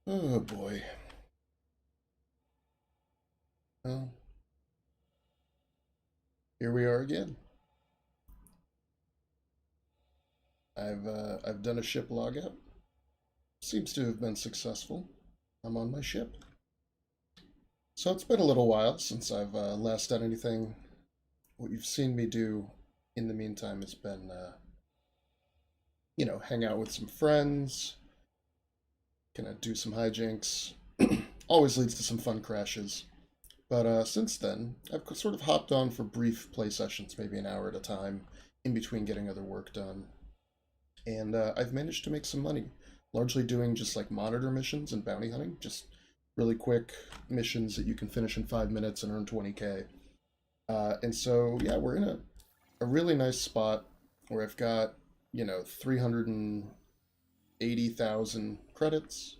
Oh boy. Well, here we are again. I've done a ship logout. Seems to have been successful. I'm on my ship. So it's been a little while since I've last done anything. What you've seen me do in the meantime has been, hang out with some friends, kind of do some hijinks. Always leads to some fun crashes. But since then, I've sort of hopped on for brief play sessions, maybe an hour at a time, in between getting other work done. And I've managed to make some money, largely doing just like monitor missions and bounty hunting, just really quick missions that you can finish in 5 minutes and earn 20K. And so, yeah, we're in a really nice spot where I've got, 380,000 credits.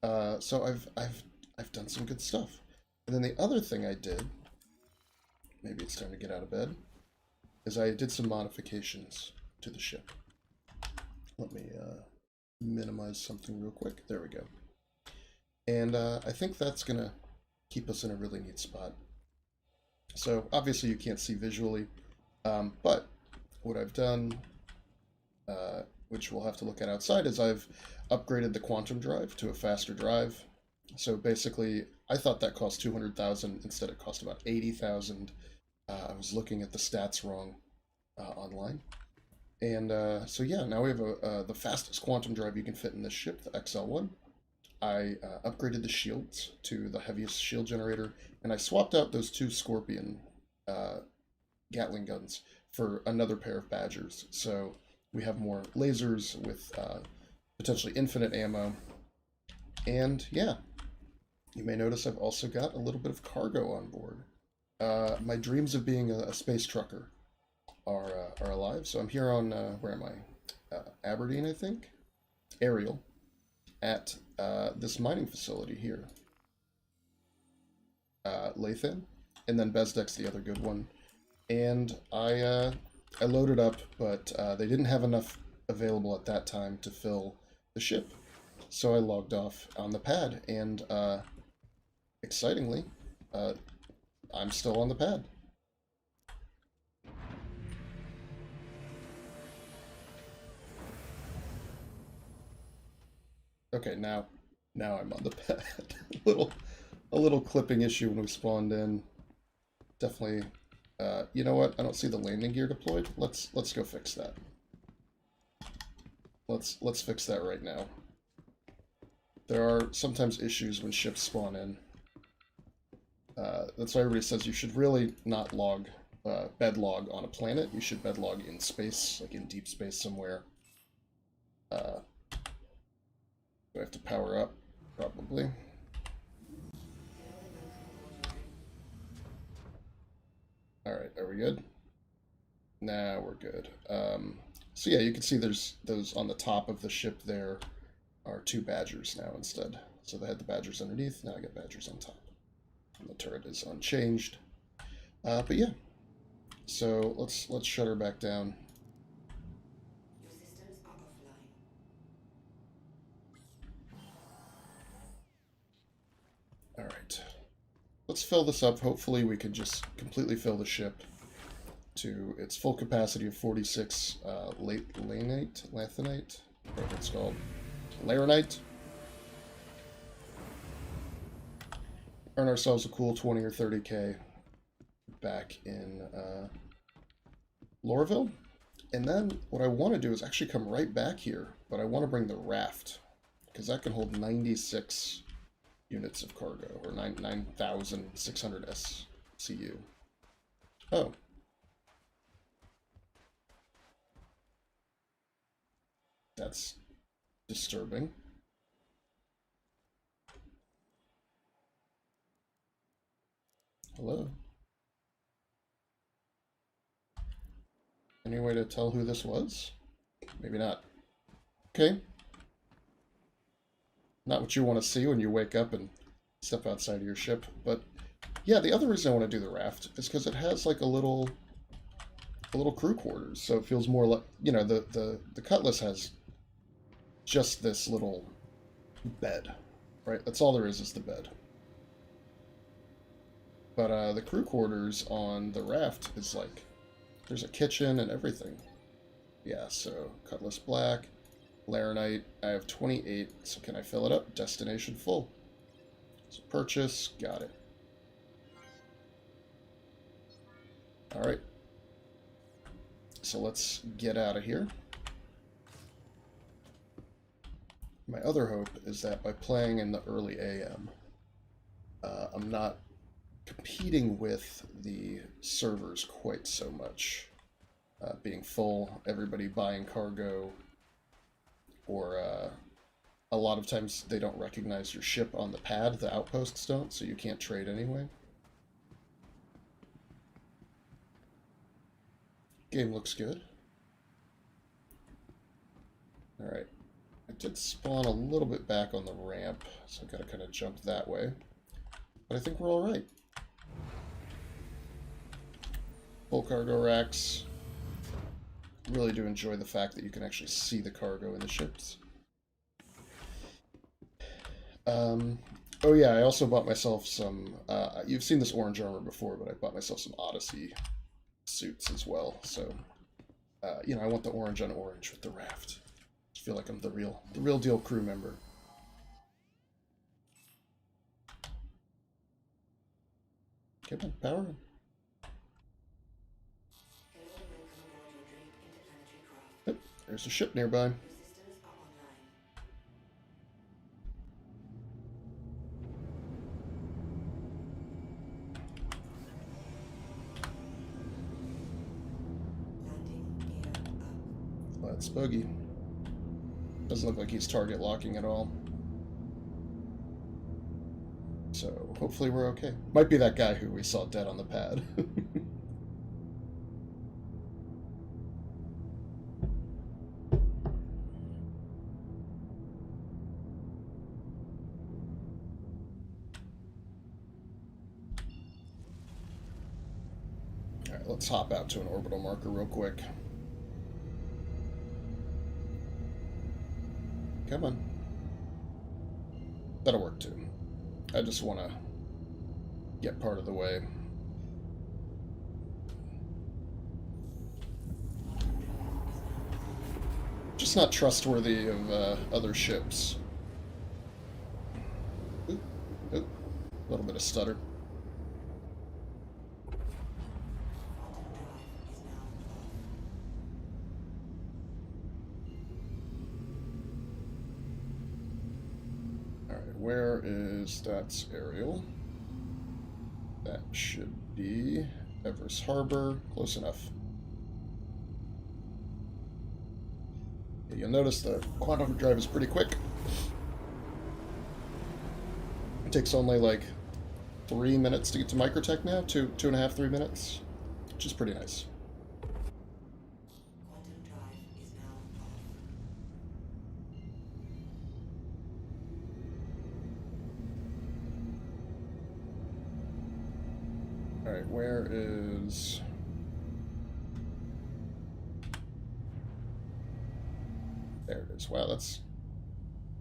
So I've done some good stuff. And then the other thing I did, maybe it's time to get out of bed, is I did some modifications to the ship. Let me minimize something real quick. There we go. And I think that's going to keep us in a really neat spot. So obviously you can't see visually, but what I've done, which we'll have to look at outside, is I've upgraded the quantum drive to a faster drive. So basically, I thought that cost 200,000. Instead, it cost about 80,000. I was looking at the stats wrong online. And so yeah, now we have the fastest quantum drive you can fit in this ship, the XL1. I upgraded the shields to the heaviest shield generator, and I swapped out those two Scorpion Gatling guns for another pair of Badgers. So we have more lasers with potentially infinite ammo. And yeah, you may notice I've also got a little bit of cargo on board. My dreams of being a space trucker are alive. So I'm here on, where am I? Aberdeen, I think? Ariel, at this mining facility here. Lathan, and then Bezdek's the other good one. And I loaded up, but they didn't have enough available at that time to fill the ship. So I logged off on the pad, and excitingly, I'm still on the pad. Okay, now I'm on the pad. a little clipping issue when we spawned in. Definitely. You know what? I don't see the landing gear deployed. Let's go fix that. Let's fix that right now. There are sometimes issues when ships spawn in. That's why everybody says you should really not bed log on a planet. You should bed log in space, like in deep space somewhere. Do I have to power up? Probably. Alright, are we good? Nah, we're good. So yeah, you can see there's those on the top of the ship there are two Badgers now instead. So they had the Badgers underneath, now I got Badgers on top. And the turret is unchanged. But yeah. So let's shut her back down. Your systems are offline. Alright. Let's fill this up. Hopefully we can just completely fill the ship to its full capacity of 46 lanthonite, whatever it's called, laranite. Earn ourselves a cool 20 or 30K back in Lorville. And then what I want to do is actually come right back here, but I want to bring the RAFT, because that can hold 96 units of cargo, or 9,600 SCU. Oh. That's disturbing. Hello? Any way to tell who this was? Maybe not. Okay. Not what you want to see when you wake up and step outside of your ship, but yeah, the other reason I want to do the raft is because it has like a little crew quarters, so it feels more like, the Cutlass has just this little bed, Right? That's all there is the bed. But the crew quarters on the raft is like, there's a kitchen and everything. Yeah, so Cutlass Black, Laranite. I have 28, so can I fill it up? Destination full. So purchase, got it. Alright. So let's get out of here. My other hope is that by playing in the early AM, I'm not competing with the servers quite so much. Being full, everybody buying cargo, or a lot of times they don't recognize your ship on the pad, the outposts don't, so you can't trade anyway. Game looks good. Alright. I did spawn a little bit back on the ramp, so I've got to kind of jump that way. But I think we're alright. Full cargo racks. Really do enjoy the fact that you can actually see the cargo in the ships. Oh yeah, I also bought myself some, you've seen this orange armor before, but I bought myself some Odyssey suits as well, so, you know, I want the orange on orange with the raft. I feel like I'm the real deal crew member. Come on, power on. Yep, there's a ship nearby. That's buggy. Doesn't look like he's target locking at all. So hopefully we're okay. Might be that guy who we saw dead on the pad. Alright, let's hop out to an orbital marker real quick. Come on. That'll work too. I just want to get part of the way. Just not trustworthy of other ships. Oop, oop. A little bit of stutter. Where is that's aerial? That should be Everus Harbor. Close enough. Yeah, you'll notice the quantum drive is pretty quick. It takes only like 3 minutes to get to Microtech now. 2.5, 3 minutes. Which is pretty nice. Alright, where is... There it is. Wow, that's...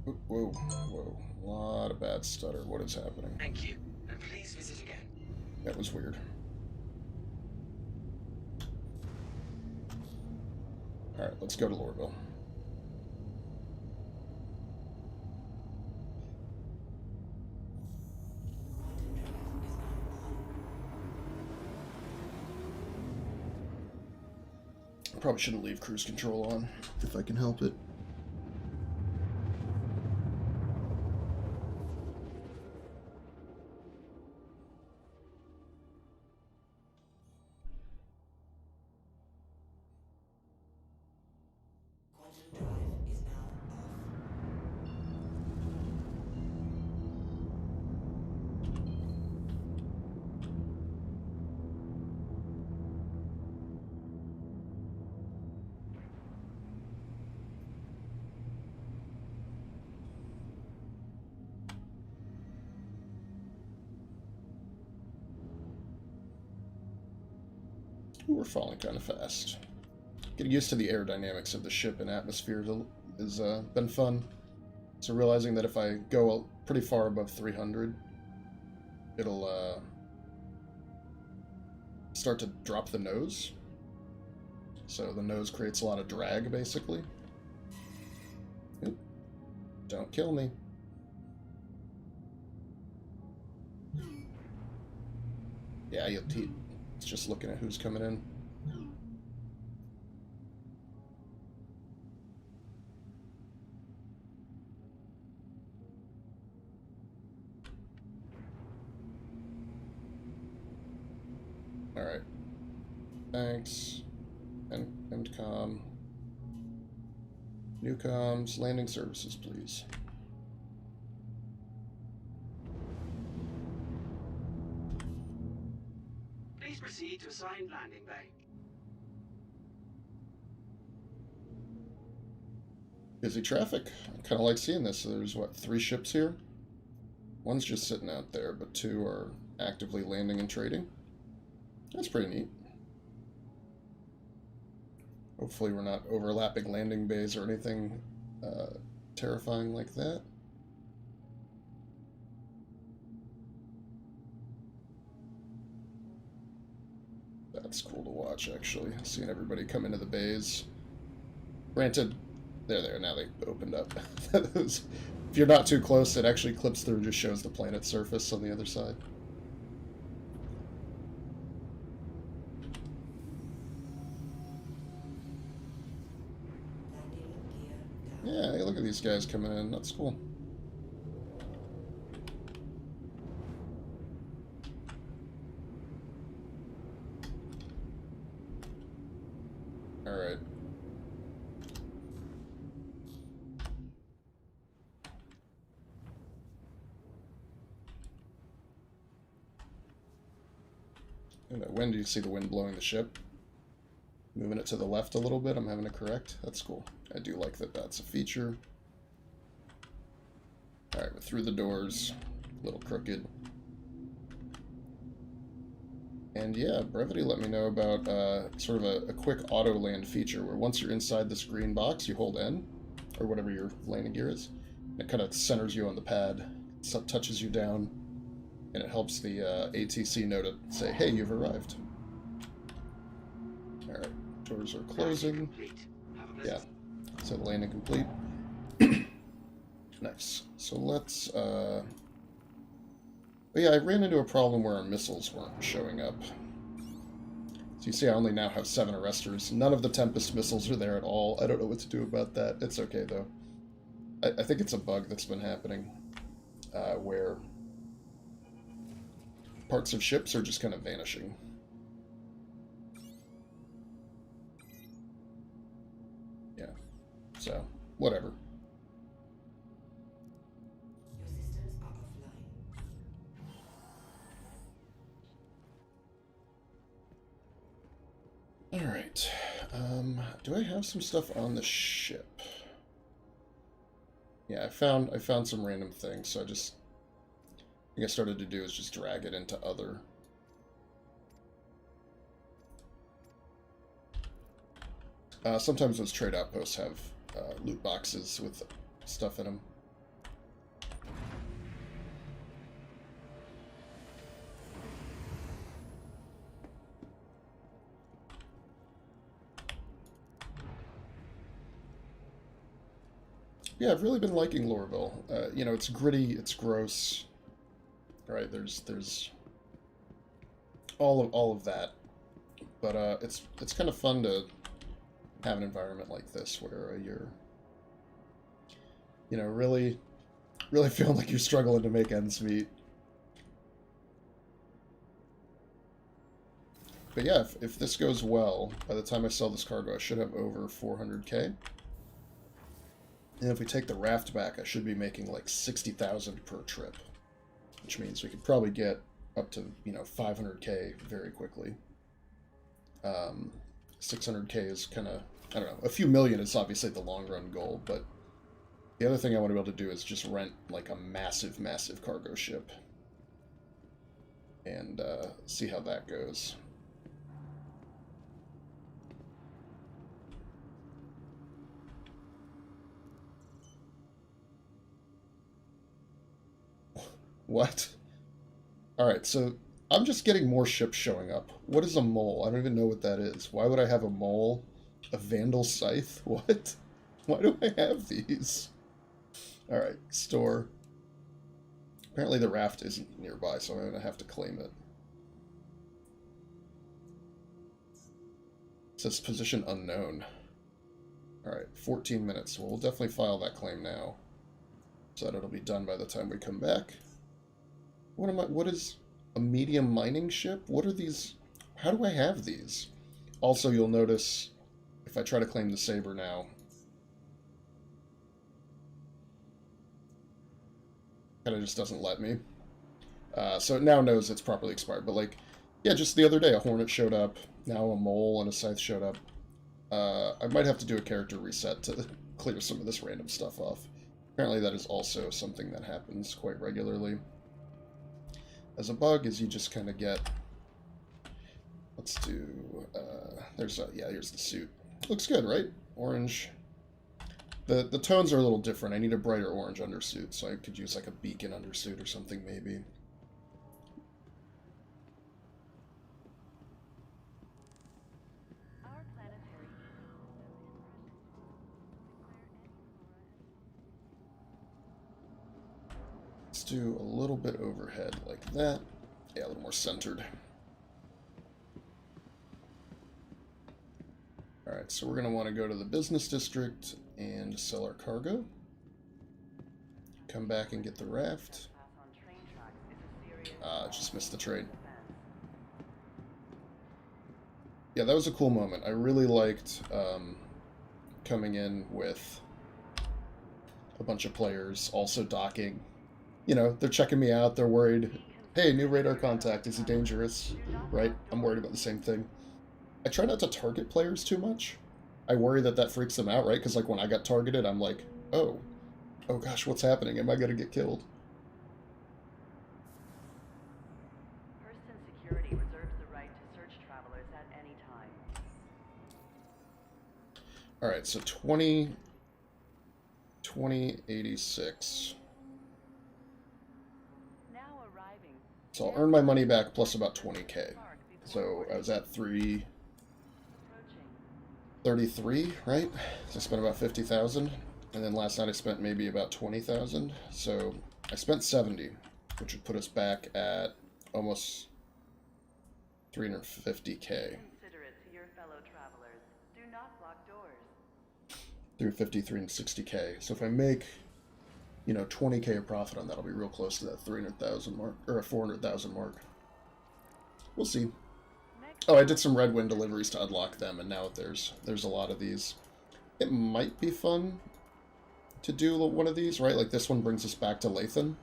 Whoa, whoa. A lot of bad stutter. What is happening? Thank you, and please visit again. That was weird. Alright, let's go to Lorville. Probably shouldn't leave cruise control on, if I can help it. Ooh, we're falling kind of fast. Getting used to the aerodynamics of the ship and atmosphere has been fun. So realizing that if I go pretty far above 300, it'll start to drop the nose. So the nose creates a lot of drag, basically. Oop. Don't kill me. Yeah, it's just looking at who's coming in. Alright. Thanks. End comm. New comms. Landing services, please. Please proceed to assigned landing bay. Busy traffic. I kind of like seeing this. So there's, what, 3 ships here? One's just sitting out there, but 2 are actively landing and trading. That's pretty neat. Hopefully we're not overlapping landing bays or anything terrifying like that. That's cool to watch, actually. Seeing everybody come into the bays. Granted, there, now they opened up. If you're not too close, it actually clips through and just shows the planet's surface on the other side. Yeah, hey, look at these guys coming in. That's cool. Alright. When do you see the wind blowing the ship? Moving it to the left a little bit, I'm having to correct. That's cool. I do like that that's a feature. Alright, we're through the doors. A little crooked. And yeah, Brevity let me know about sort of a quick auto land feature where once you're inside this green box, you hold N, or whatever your landing gear is. And it kind of centers you on the pad, so touches you down, and it helps the ATC know to say, hey, you've arrived. Alright, doors are closing. Yeah, so the landing complete. Nice. So let's, but yeah, I ran into a problem where our missiles weren't showing up. So you see I only now have 7 arresters. None of the Tempest missiles are there at all. I don't know what to do about that. It's okay, though. I think it's a bug that's been happening, where parts of ships are just kind of vanishing. Yeah, so, whatever. Your systems are offline. Alright, do I have some stuff on the ship? Yeah, I found some random things, so I think I started to do is just drag it into other. Sometimes those trade outposts have loot boxes with stuff in them. Yeah, I've really been liking Lorville. You know, it's gritty, it's gross. Right, there's all of that, but it's kind of fun to have an environment like this where you're, you know, really feeling like you're struggling to make ends meet. But yeah, if this goes well, by the time I sell this cargo, I should have over 400k. And if we take the raft back, I should be making like 60,000 per trip, which means we could probably get up to, you know, 500k very quickly. 600k is kind of, I don't know, a few million is obviously the long run goal, but the other thing I want to be able to do is just rent like a massive cargo ship and see how that goes. What? Alright, so I'm just getting more ships showing up. What is a mole? I don't even know what that is. Why would I have a mole? A Vandal Scythe? What? Why do I have these? Alright, store. Apparently the raft isn't nearby, so I'm going to have to claim it. It says position unknown. Alright, 14 minutes. Well, we'll definitely file that claim now, so that it'll be done by the time we come back. What is a medium mining ship? What are these? How do I have these? Also, you'll notice if I try to claim the Saber now, kind of just doesn't let me. So it now knows it's properly expired. But like, yeah, just the other day a Hornet showed up. Now a Mole and a Scythe showed up. I might have to do a character reset to clear some of this random stuff off. Apparently that is also something that happens quite regularly. As a bug, is you just kind of get... Let's do... yeah, here's the suit. Looks good, right? Orange. The tones are a little different. I need a brighter orange undersuit, so I could use like a beacon undersuit or something maybe. Let's do a little bit overhead like that. Yeah, a little more centered. Alright, so we're going to want to go to the business district and sell our cargo. Come back and get the raft. Just missed the train. Yeah, that was a cool moment. I really liked coming in with a bunch of players also docking. You know, they're checking me out, they're worried. Hey, new radar contact, is he dangerous? Right? I'm worried about the same thing. I try not to target players too much. I worry that that freaks them out, right? Because like when I got targeted, I'm like, oh gosh, what's happening? Am I going to get killed? Hurston Security reserves the right to search travelers at any time. Alright, so 2086. Now arriving. So I'll earn my money back plus about 20k. So I was at 333, right? So I spent about 50,000. And then last night I spent maybe about 20,000. So I spent 70, which would put us back at almost 350k. Considerate to your fellow travelers. Do not block doors. 350, 360k. So if I make, you know, 20k of profit on that, I'll be real close to that 300,000 mark, or a 400,000 mark. We'll see. Oh, I did some Red Wind deliveries to unlock them, and now there's a lot of these. It might be fun to do one of these, right? Like this one brings us back to Lathan,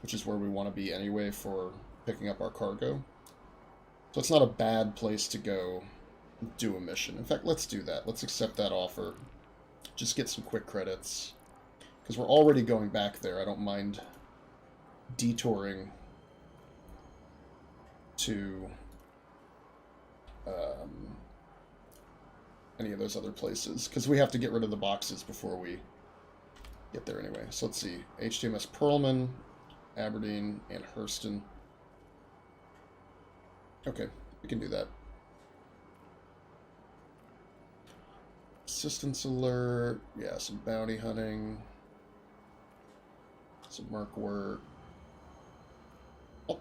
which is where we want to be anyway for picking up our cargo. So it's not a bad place to go do a mission. In fact, let's do that. Let's accept that offer. Just get some quick credits. Because we're already going back there. I don't mind detouring to any of those other places. Because we have to get rid of the boxes before we get there anyway. So let's see. HTMS Perlman, Aberdeen, and Hurston. Okay, we can do that. Assistance alert. Yeah, some bounty hunting. Some merc work. Oh,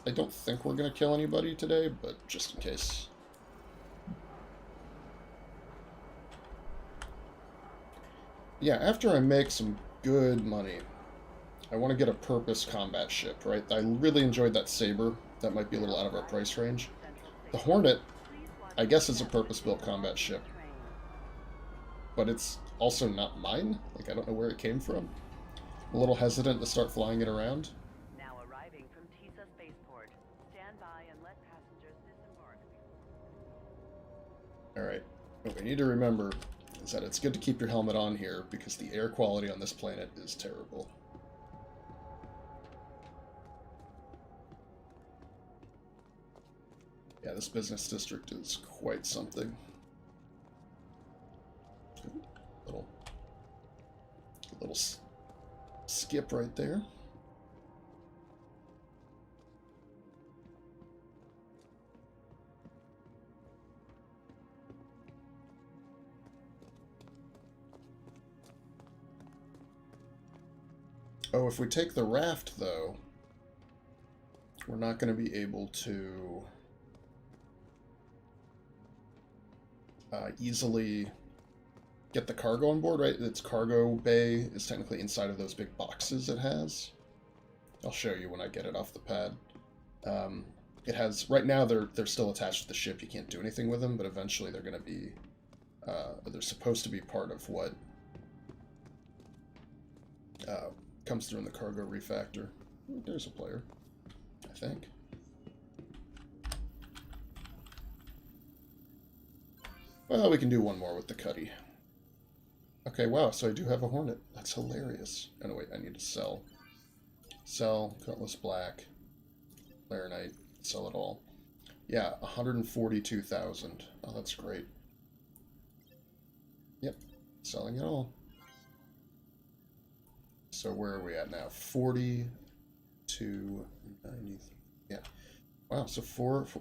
I don't think we're going to kill anybody today, but just in case. Yeah, after I make some good money, I want to get a purpose combat ship, right? I really enjoyed that Saber. That might be a little out of our price range. The Hornet, I guess, is a purpose-built combat ship. But it's also not mine. Like, I don't know where it came from. I'm a little hesitant to start flying it around. Now arriving from Tisa Spaceport. Stand by and let passengers disembark. Alright. What we need to remember is that it's good to keep your helmet on here because the air quality on this planet is terrible. Yeah, this business district is quite something. Ooh, little skip right there. Oh, if we take the raft, though, we're not going to be able to easily get the cargo on board, right? Its cargo bay is technically inside of those big boxes it has. I'll show you when I get it off the pad. It has, right now they're still attached to the ship. You can't do anything with them, but eventually they're going to be, they're supposed to be part of what comes through in the cargo refactor. There's a player, I think. Well, we can do one more with the Cuddy. Okay, wow, so I do have a Hornet. That's hilarious. Oh, no, wait, I need to sell. Sell, Cutlass Black, Laranite, sell it all. Yeah, 142,000. Oh, that's great. Yep, selling it all. So where are we at now? 40 to 90. Yeah. Wow, so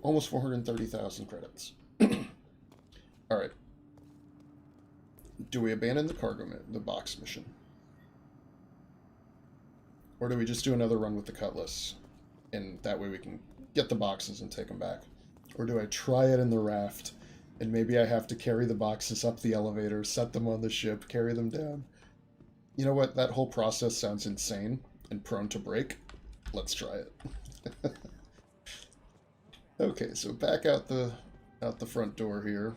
almost 430,000 credits. All right. Do we abandon the the box mission? Or do we just do another run with the Cutlass? And that way we can get the boxes and take them back. Or do I try it in the raft, and maybe I have to carry the boxes up the elevator, set them on the ship, carry them down? You know what? That whole process sounds insane and prone to break. Let's try it. Okay, so back out the front door here.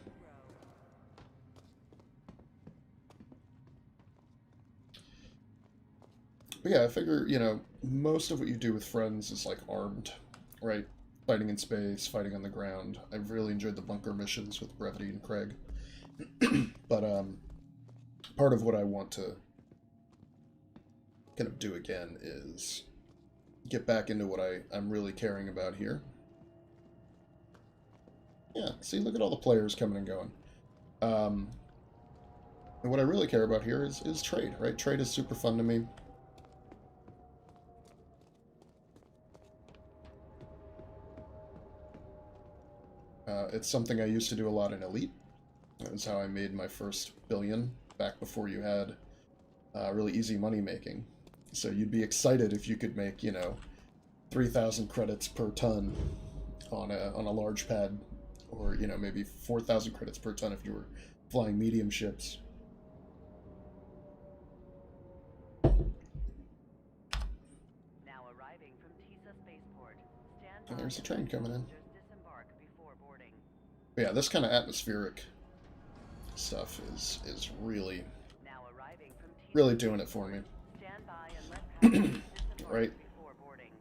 But yeah, I figure, you know, most of what you do with friends is like armed, right? Fighting in space, fighting on the ground. I've really enjoyed the bunker missions with Brevity and Craig. But part of what I want to kind of do again is get back into what I'm really caring about here. Yeah, see, look at all the players coming and going. And what I really care about here is trade, right? Trade is super fun to me. It's something I used to do a lot in Elite. That was how I made my first billion, back before you had really easy money making. So you'd be excited if you could make, you know, 3,000 credits per ton on a large pad, or, you know, maybe 4,000 credits per ton if you were flying medium ships. Now arriving from Tisa Spaceport. Stand And by there's a and train let coming in. passengers disembark before boarding. But yeah, this kind of atmospheric stuff is really, Now arriving from Tisa really doing it for me. Stand by and let passengers disembark Right. before boarding.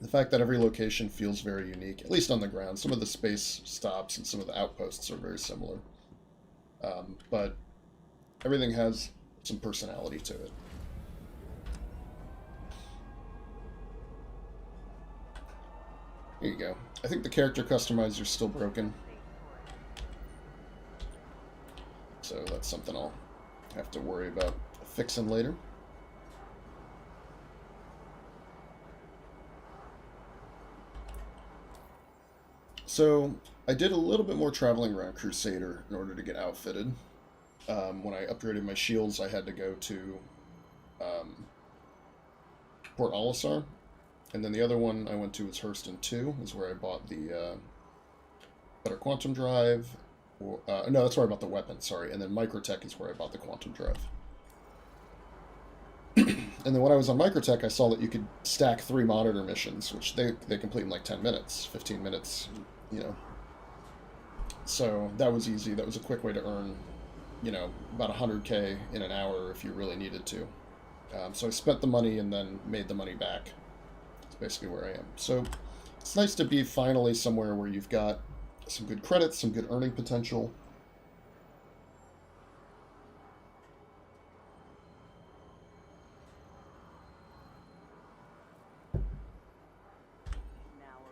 The fact that every location feels very unique, at least on the ground. Some of the space stops and some of the outposts are very similar. But everything has some personality to it. Here you go. I think the character customizer is still broken. So that's something I'll have to worry about fixing later. So I did a little bit more traveling around Crusader in order to get outfitted. When I upgraded my shields, I had to go to Port Olisar, and then the other one I went to was Hurston 2, is where I bought the better quantum drive. No, that's where I bought the weapon, sorry. And then Microtech is where I bought the quantum drive. And then when I was on Microtech, I saw that you could stack 3 monitor missions, which they complete in like 10 minutes, 15 minutes, you know. So that was easy. That was a quick way to earn, you know, about 100K in an hour if you really needed to. So I spent the money and then made the money back. That's basically where I am. So it's nice to be finally somewhere where you've got some good credits, some good earning potential. Now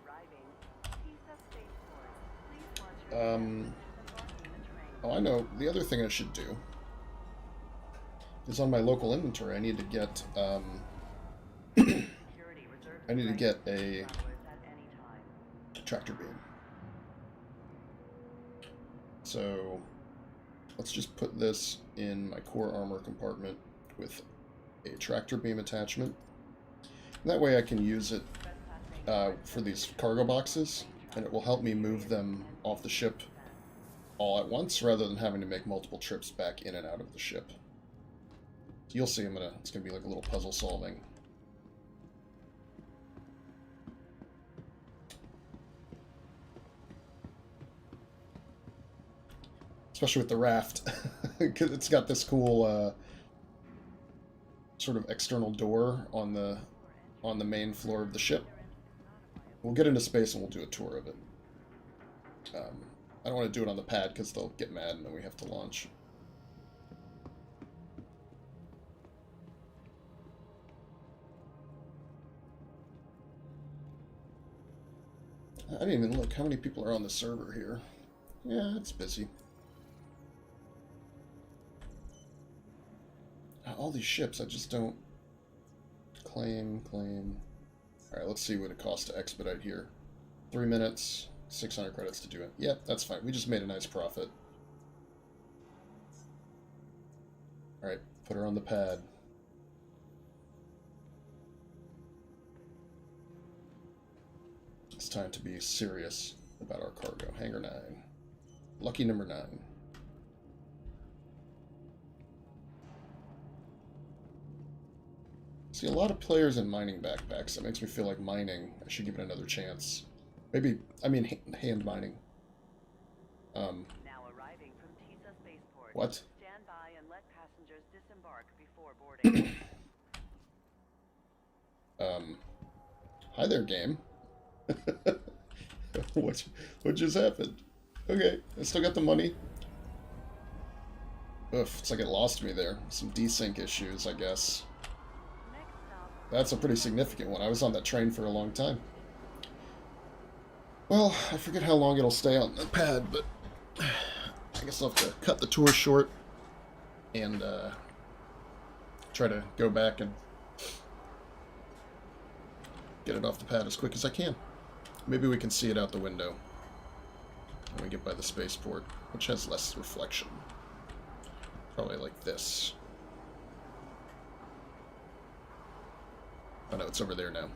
arriving Tisa Spaceport. Please watch your step when disembarking the train. Oh, I know. The other thing I should do is on my local inventory, I need to get, Security reserves I need the to right get search a travelers at any time. tractor beam. So let's just put this in my core armor compartment with a tractor beam attachment. And that way I can use it for these cargo boxes, and it will help me move them off the ship all at once rather than having to make multiple trips back in and out of the ship. So you'll see it's gonna be like a little puzzle solving. Especially with the raft, because it's got this cool sort of external door on the main floor of the ship. We'll get into space and we'll do a tour of it. I don't want to do it on the pad because they'll get mad and then we have to launch. I didn't even look how many people are on the server here. Yeah, it's busy. All these ships, I just don't claim. Alright, let's see what it costs to expedite here. 3 minutes, 600 credits to do it. Yep, that's fine. We just made a nice profit. Alright, put her on the pad. It's time to be serious about our cargo. Hangar 9. Lucky number 9. See, a lot of players in mining backpacks. That makes me feel like mining. I should give it another chance. Maybe, I mean, hand mining. Now arriving from Tisa Spaceport. What? Stand by and let passengers disembark before boarding. Hi there, game. What just happened? Okay, I still got the money. Oof, it's like it lost me there. Some desync issues, I guess. That's a pretty significant one. I was on that train for a long time. Well, I forget how long it'll stay on the pad, but I guess I'll have to cut the tour short and try to go back and get it off the pad as quick as I can. Maybe we can see it out the window when we get by the spaceport, which has less reflection. Probably like this. Oh no, it's over there now.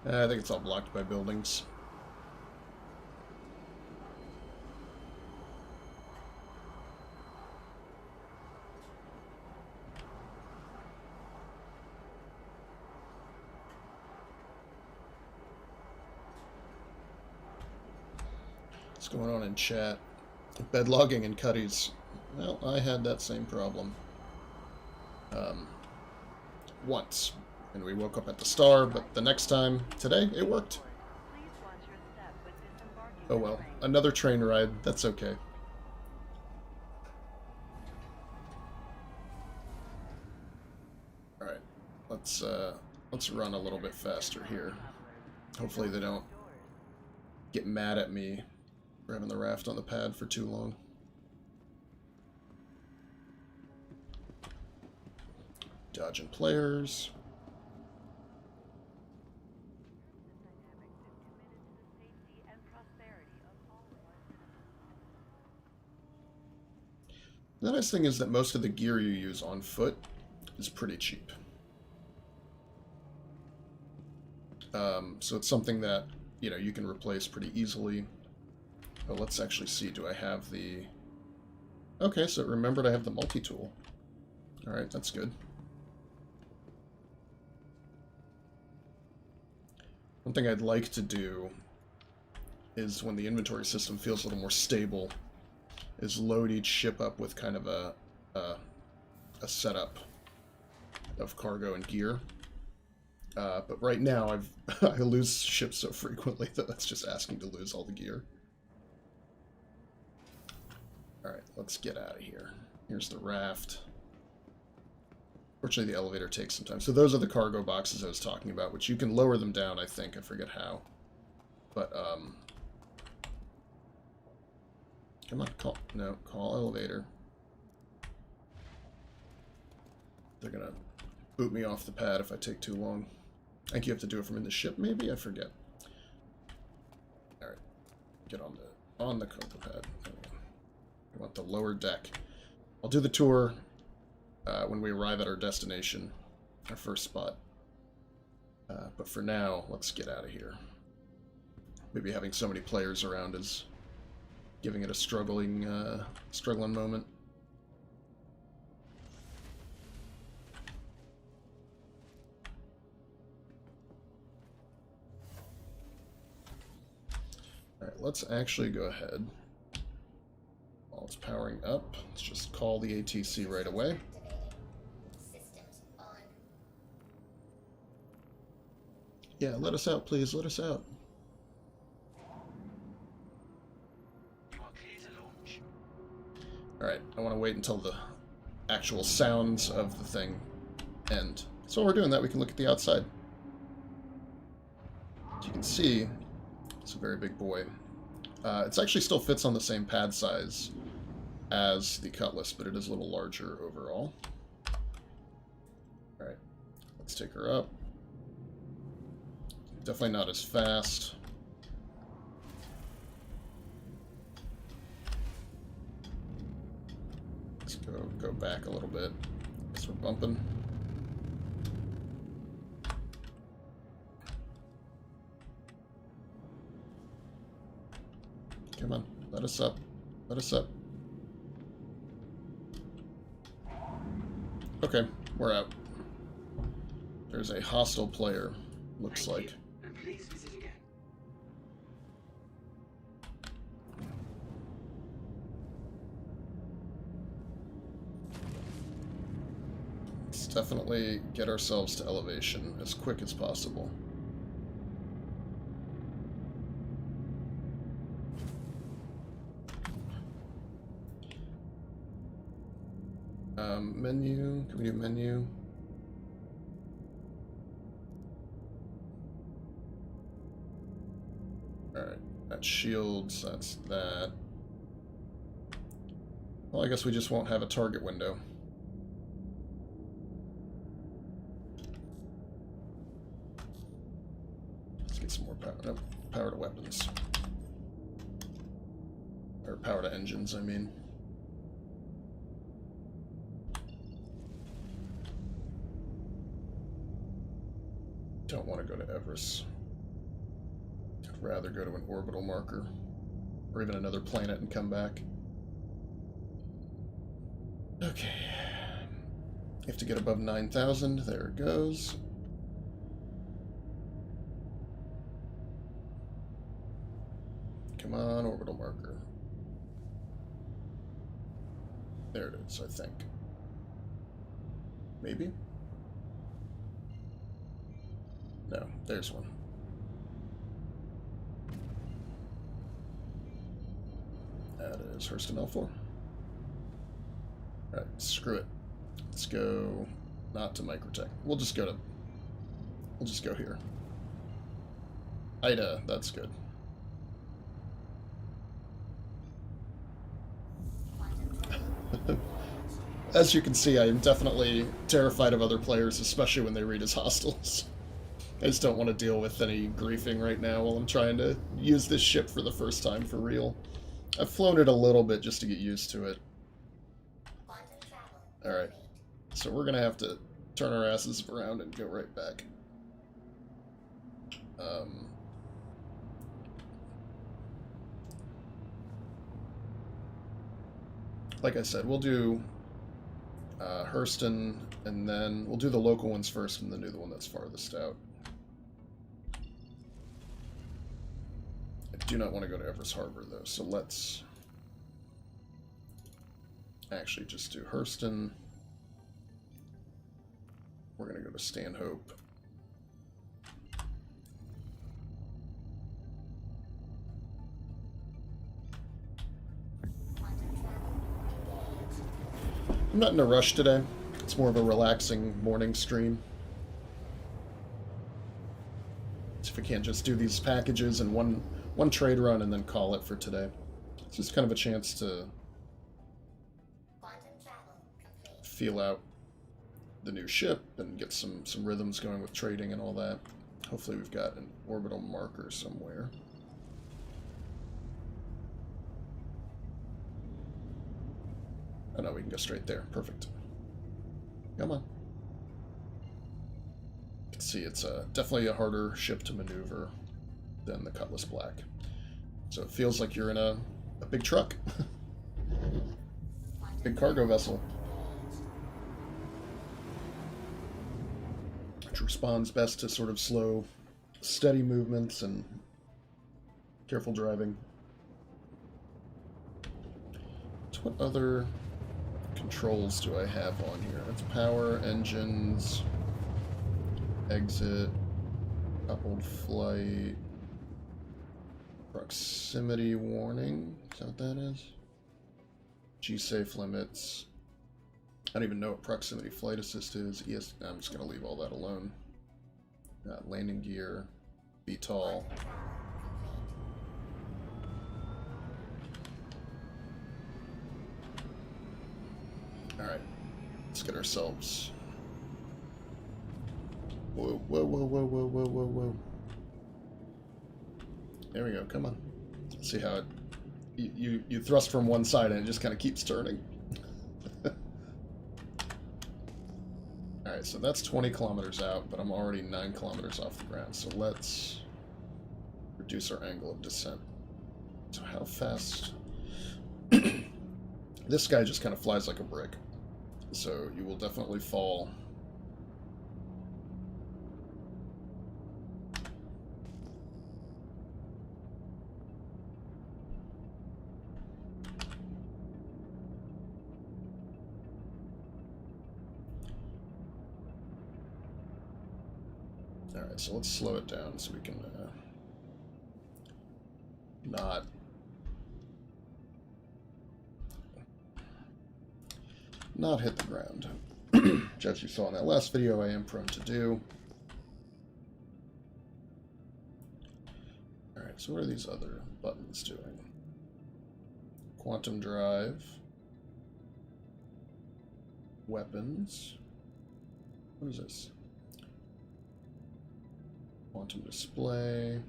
I think it's all blocked by buildings. What's going on in chat? Bed logging and cutties. Well, I had that same problem. Once. And we woke up at the star, but the next time, today, it worked. Please watch your step when disembarking Oh the well. train. Another train ride. That's okay. Alright. Let's run a little bit faster here. Hopefully they don't get mad at me for having the raft on the pad for too long. Dodging players. The nice thing is that most of the gear you use on foot is pretty cheap. So it's something that, you know, you can replace pretty easily. But let's actually see, do I have the... Okay, so it remembered I have the multi-tool. Alright, that's good. One thing I'd like to do is, when the inventory system feels a little more stable, is load each ship up with kind of a setup of cargo and gear. But right now, I lose ships so frequently that that's just asking to lose all the gear. Alright, let's get out of here. Here's the raft. Fortunately, the elevator takes some time. So those are the cargo boxes I was talking about, which you can lower them down, I think. I forget how. But, come on, call elevator. They're gonna boot me off the pad if I take too long. I think you have to do it from in the ship, maybe? I forget. Alright. Get on the copepad. I want the lower deck. I'll do the tour when we arrive at our destination, our first spot. But for now, let's get out of here. Maybe having so many players around is giving it a struggling moment. Alright, let's actually go ahead. While it's powering up, let's just call the ATC right away. Systems on. Yeah, let us out, please. Let us out. You are clear to launch. Alright, I want to wait until the actual sounds of the thing end. So while we're doing that, we can look at the outside. As you can see, it's a very big boy. It actually still fits on the same pad size as the Cutlass, but it is a little larger overall. Alright, let's take her up. Definitely not as fast. Let's go back a little bit, because we're bumping. Come on, let us up. Let us up. Okay, we're out. There's a hostile player, looks Thank like. you, and please visit again. Let's definitely get ourselves to elevation as quick as possible. Menu, can we do menu? Alright, that's shields, that's that. Well, I guess we just won't have a target window. Let's get some more power. Nope, power to weapons. Or power to engines, I mean. Don't want to go to Everus. I'd rather go to an orbital marker, or even another planet and come back. Okay. You have to get above 9,000. There it goes. Come on, orbital marker. There it is, I think. Maybe? No, there's one. That is Hurston L4. Alright, screw it. Let's go not to Microtech. We'll just go here. Ida, that's good. As you can see, I am definitely terrified of other players, especially when they read as hostiles. I just don't want to deal with any griefing right now while I'm trying to use this ship for the first time for real. I've flown it a little bit just to get used to it. Alright, so we're going to have to turn our asses around and go right back. Like I said, we'll do Hurston, and then we'll do the local ones first and then do the one that's farthest out. I do not want to go to Everus Harbor, though, so let's actually just do Hurston. We're going to go to Stanhope. I'm not in a rush today. It's more of a relaxing morning stream. So if we can't just do these packages in one trade run and then call it for today. It's just kind of a chance to feel out the new ship and get some rhythms going with trading and all that. Hopefully we've got an orbital marker somewhere. Oh no, we can go straight there. Perfect. Come on. You can see it's definitely a harder ship to maneuver than the Cutlass Black. So it feels like you're in a big truck. Big cargo vessel. Which responds best to sort of slow, steady movements and careful driving. So what other controls do I have on here? That's power, engines, exit, coupled flight, proximity warning. Is that what that is? G-safe limits. I don't even know what proximity flight assist is. Yes, I'm just going to leave all that alone. Landing gear, VTOL. Alright, let's get ourselves... Whoa, whoa, whoa, whoa, whoa, whoa, whoa, whoa. There we go, come on. See how it... You thrust from one side and it just kind of keeps turning. Alright, so that's 20 kilometers out, but I'm already 9 kilometers off the ground. So let's reduce our angle of descent. So how fast... This guy just kind of flies like a brick. So you will definitely fall. Alright, so let's slow it down so we can not hit the ground. Which, as you saw in that last video, I am prone to do. Alright, so what are these other buttons doing? Quantum drive. Weapons. What is this? Quantum display.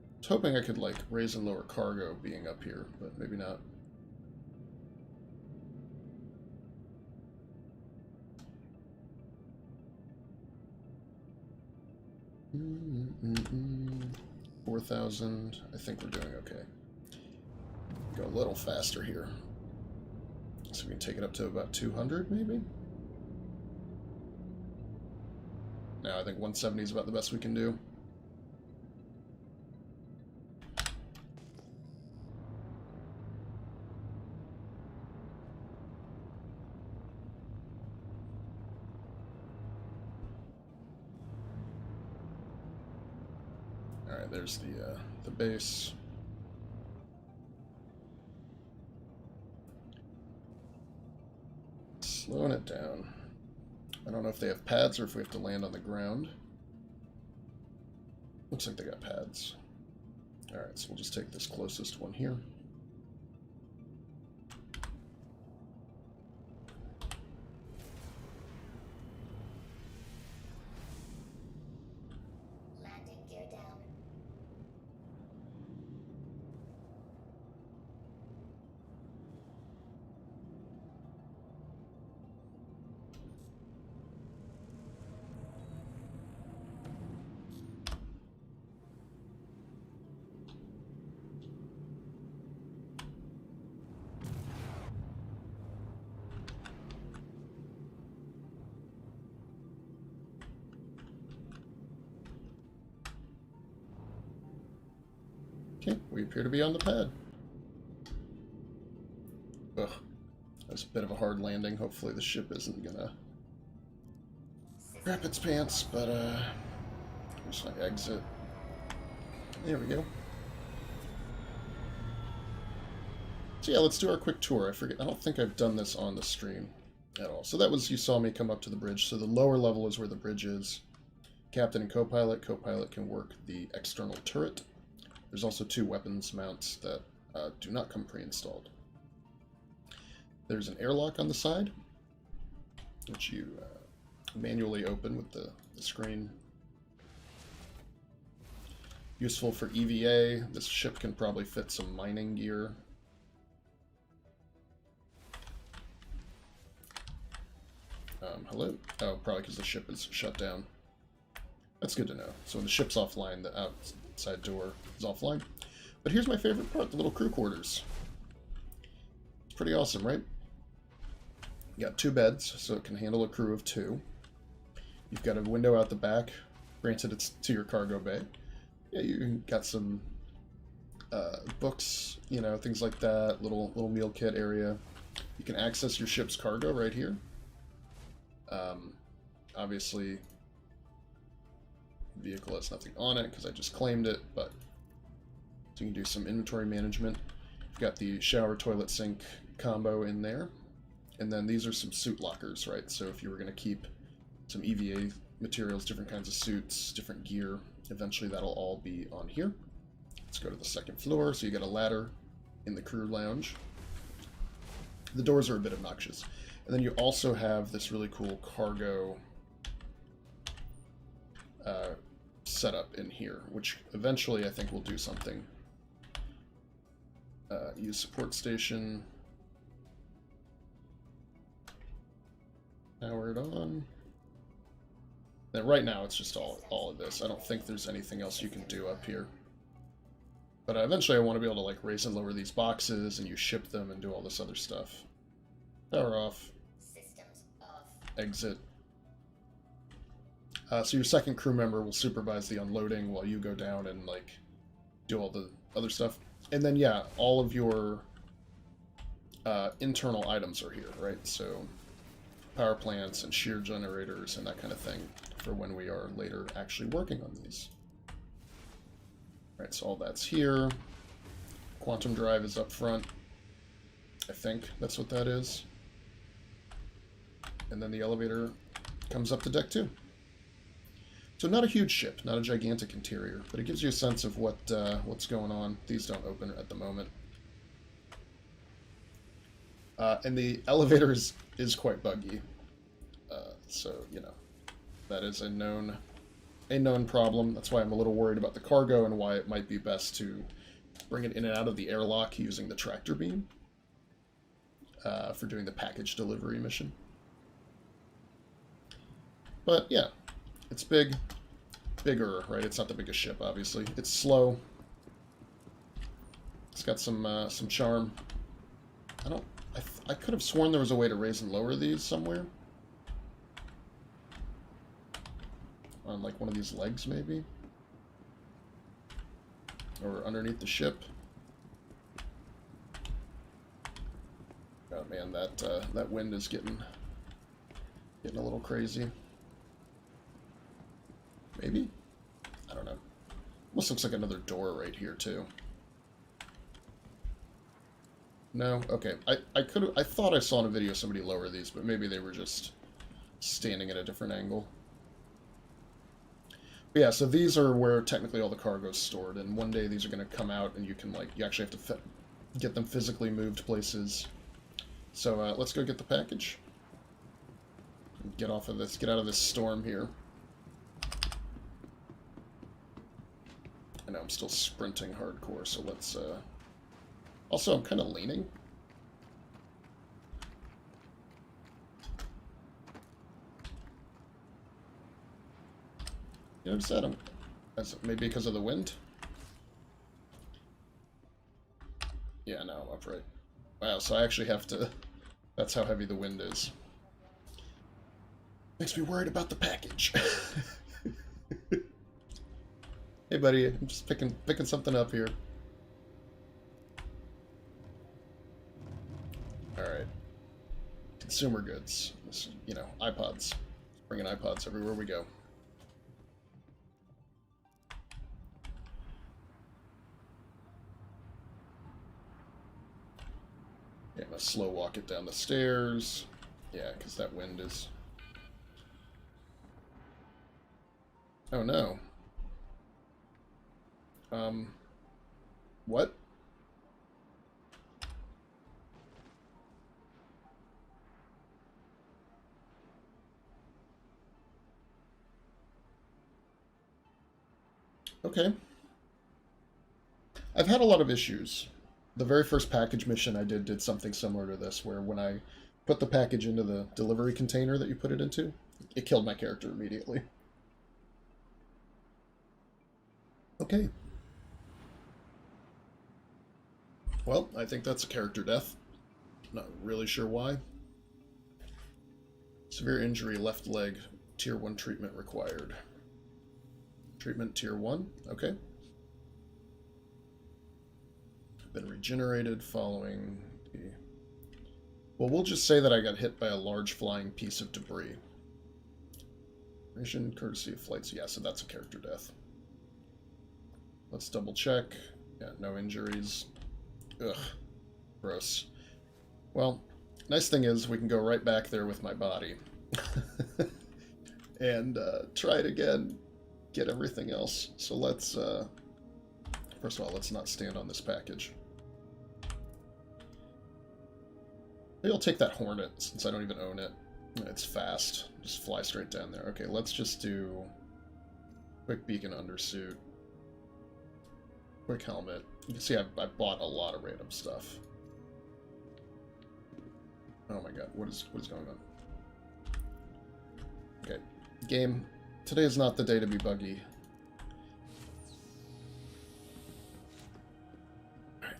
I was hoping I could, like, raise and lower cargo being up here, but maybe not. Mm-mm-mm. 4,000. I think we're doing okay. Go a little faster here. So we can take it up to about 200, maybe? No, I think 170 is about the best we can do. Alright, there's the base. Slowing it down. I don't know if they have pads or if we have to land on the ground. Looks like they got pads. Alright, so we'll just take this closest one here. Landing gear down. Okay, we appear to be on the pad. Ugh, that's a bit of a hard landing. Hopefully the ship isn't gonna crap its pants, but just like exit. There we go. So yeah, let's do our quick tour. I don't think I've done this on the stream at all. So that was, you saw me come up to the bridge. So the lower level is where the bridge is. Captain and co-pilot. Co-pilot can work the external turret. There's also 2 weapons mounts that do not come pre-installed. There's an airlock on the side. which you manually open with the screen. Useful for EVA. This ship can probably fit some mining gear. Hello? Oh, probably because the ship is shut down. That's good to know. So when the ship's offline, the outside door is offline. But here's my favorite part, the little crew quarters. It's pretty awesome, right? You got 2 beds, so it can handle a crew of 2. You've got a window out the back. Granted, it's to your cargo bay. Yeah, you got some books, you know, things like that. Little meal kit area. You can access your ship's cargo right here. Obviously, the vehicle has nothing on it because I just claimed it, but so you can do some inventory management. You've got the shower, toilet, sink combo in there. And then these are some suit lockers, right? So if you were going to keep some EVA materials, different kinds of suits, different gear, eventually that'll all be on here. Let's go to the second floor. So you got a ladder in the crew lounge. The doors are a bit obnoxious. And then you also have this really cool cargo setup in here, which eventually I think will do something. Use support station. Power it on. Then right now it's just all of this. I don't think there's anything else you can do up here. But eventually I want to be able to like raise and lower these boxes and you ship them and do all this other stuff. Power off. Systems off. Exit. So your second crew member will supervise the unloading while you go down and like do all the other stuff. And then yeah, all of your internal items are here, right? So power plants and shear generators and that kind of thing for when we are later actually working on these. Right, so all that's here. Quantum drive is up front. I think that's what that is. And then the elevator comes up to deck 2. So not a huge ship, not a gigantic interior, but it gives you a sense of what's going on. These don't open at the moment. And the elevator is quite buggy. So, you know, that is a known problem. That's why I'm a little worried about the cargo and why it might be best to bring it in and out of the airlock using the tractor beam for doing the package delivery mission. But yeah, it's bigger, right? It's not the biggest ship, obviously. It's slow. It's got some charm. I could have sworn there was a way to raise and lower these somewhere. On like one of these legs, maybe? Or underneath the ship. Oh man, that wind is getting a little crazy. Maybe? I don't know. Almost looks like another door right here too. No? Okay. I thought I saw in a video somebody lower these, but maybe they were just standing at a different angle. But yeah, so these are where technically all the cargo is stored, and one day these are going to come out and you can like, you actually have to get them physically moved places. So let's go get the package. Get off of this, get out of this storm here. I know I'm still sprinting hardcore, so let's also, I'm kind of leaning. You notice that? Maybe because of the wind? Yeah, no, I'm upright. Wow, so I actually have to... That's how heavy the wind is. Makes me worried about the package. Hey, buddy, I'm just picking something up here. Alright. Consumer goods. This, you know, iPods. Bringing iPods everywhere we go. Yeah, I'm gonna slow walk it down the stairs. Yeah, because that wind is... Oh no. What? Okay. I've had a lot of issues. The very first package mission I did something similar to this, where when I put the package into the delivery container that you put it into, it killed my character immediately. Okay. Well, I think that's a character death. Not really sure why. Severe injury, left leg, tier 1 treatment required. Treatment tier 1, okay. Been regenerated following the... Well, we'll just say that I got hit by a large flying piece of debris. Mission courtesy of flights, yeah, so that's a character death. Let's double check. Yeah, no injuries. Ugh, gross. Well, nice thing is we can go right back there with my body. And try it again. Get everything else. So let's, first of all, let's not stand on this package. Maybe I'll take that Hornet, since I don't even own it. It's fast. Just fly straight down there. Okay, let's just do quick beacon undersuit. Quick helmet. You can see I bought a lot of random stuff. Oh my god, what is going on? Okay, game. Today is not the day to be buggy. Alright,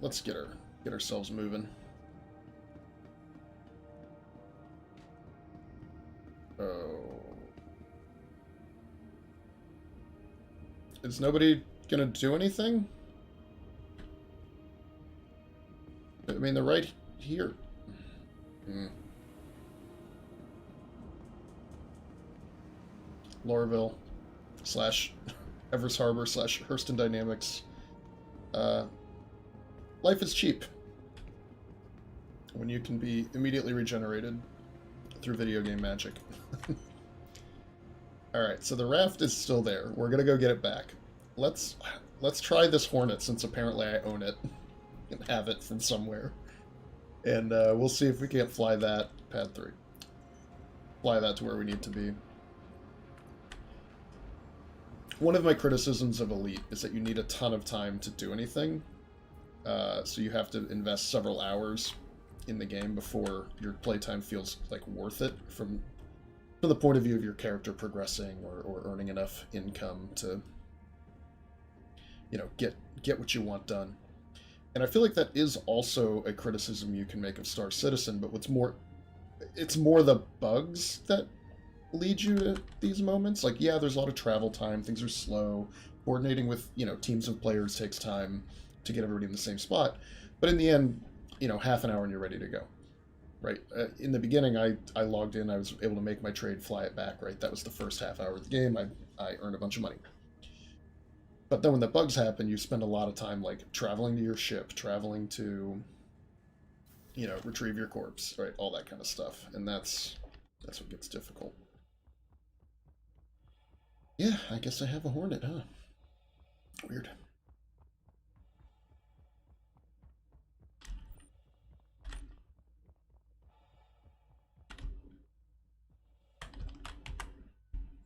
let's get ourselves moving. Oh. Is nobody gonna do anything? I mean, they're right here. Lorville / Everus Harbor / Hurston Dynamics. Life is cheap when you can be immediately regenerated through video game magic. Alright, so the raft is still there. We're gonna go get it back. Let's try this Hornet, since apparently I own it and have it from somewhere. And we'll see if we can't fly that, pad 3. Fly that to where we need to be. One of my criticisms of Elite is that you need a ton of time to do anything. So you have to invest several hours in the game before your playtime feels like worth it from the point of view of your character progressing or earning enough income to, you know, get what you want done. And I feel like that is also a criticism you can make of Star Citizen, but it's more the bugs that lead you to these moments. Like, yeah, there's a lot of travel time, things are slow, coordinating with, you know, teams of players takes time to get everybody in the same spot, but in the end, you know, half an hour and you're ready to go, right? In the beginning, I logged in, I was able to make my trade, fly it back, right? That was the first half hour of the game. I earned a bunch of money. But then when the bugs happen, you spend a lot of time, like, traveling to your ship, traveling to, you know, retrieve your corpse, right? All that kind of stuff. And that's what gets difficult. Yeah, I guess I have a Hornet, huh? Weird.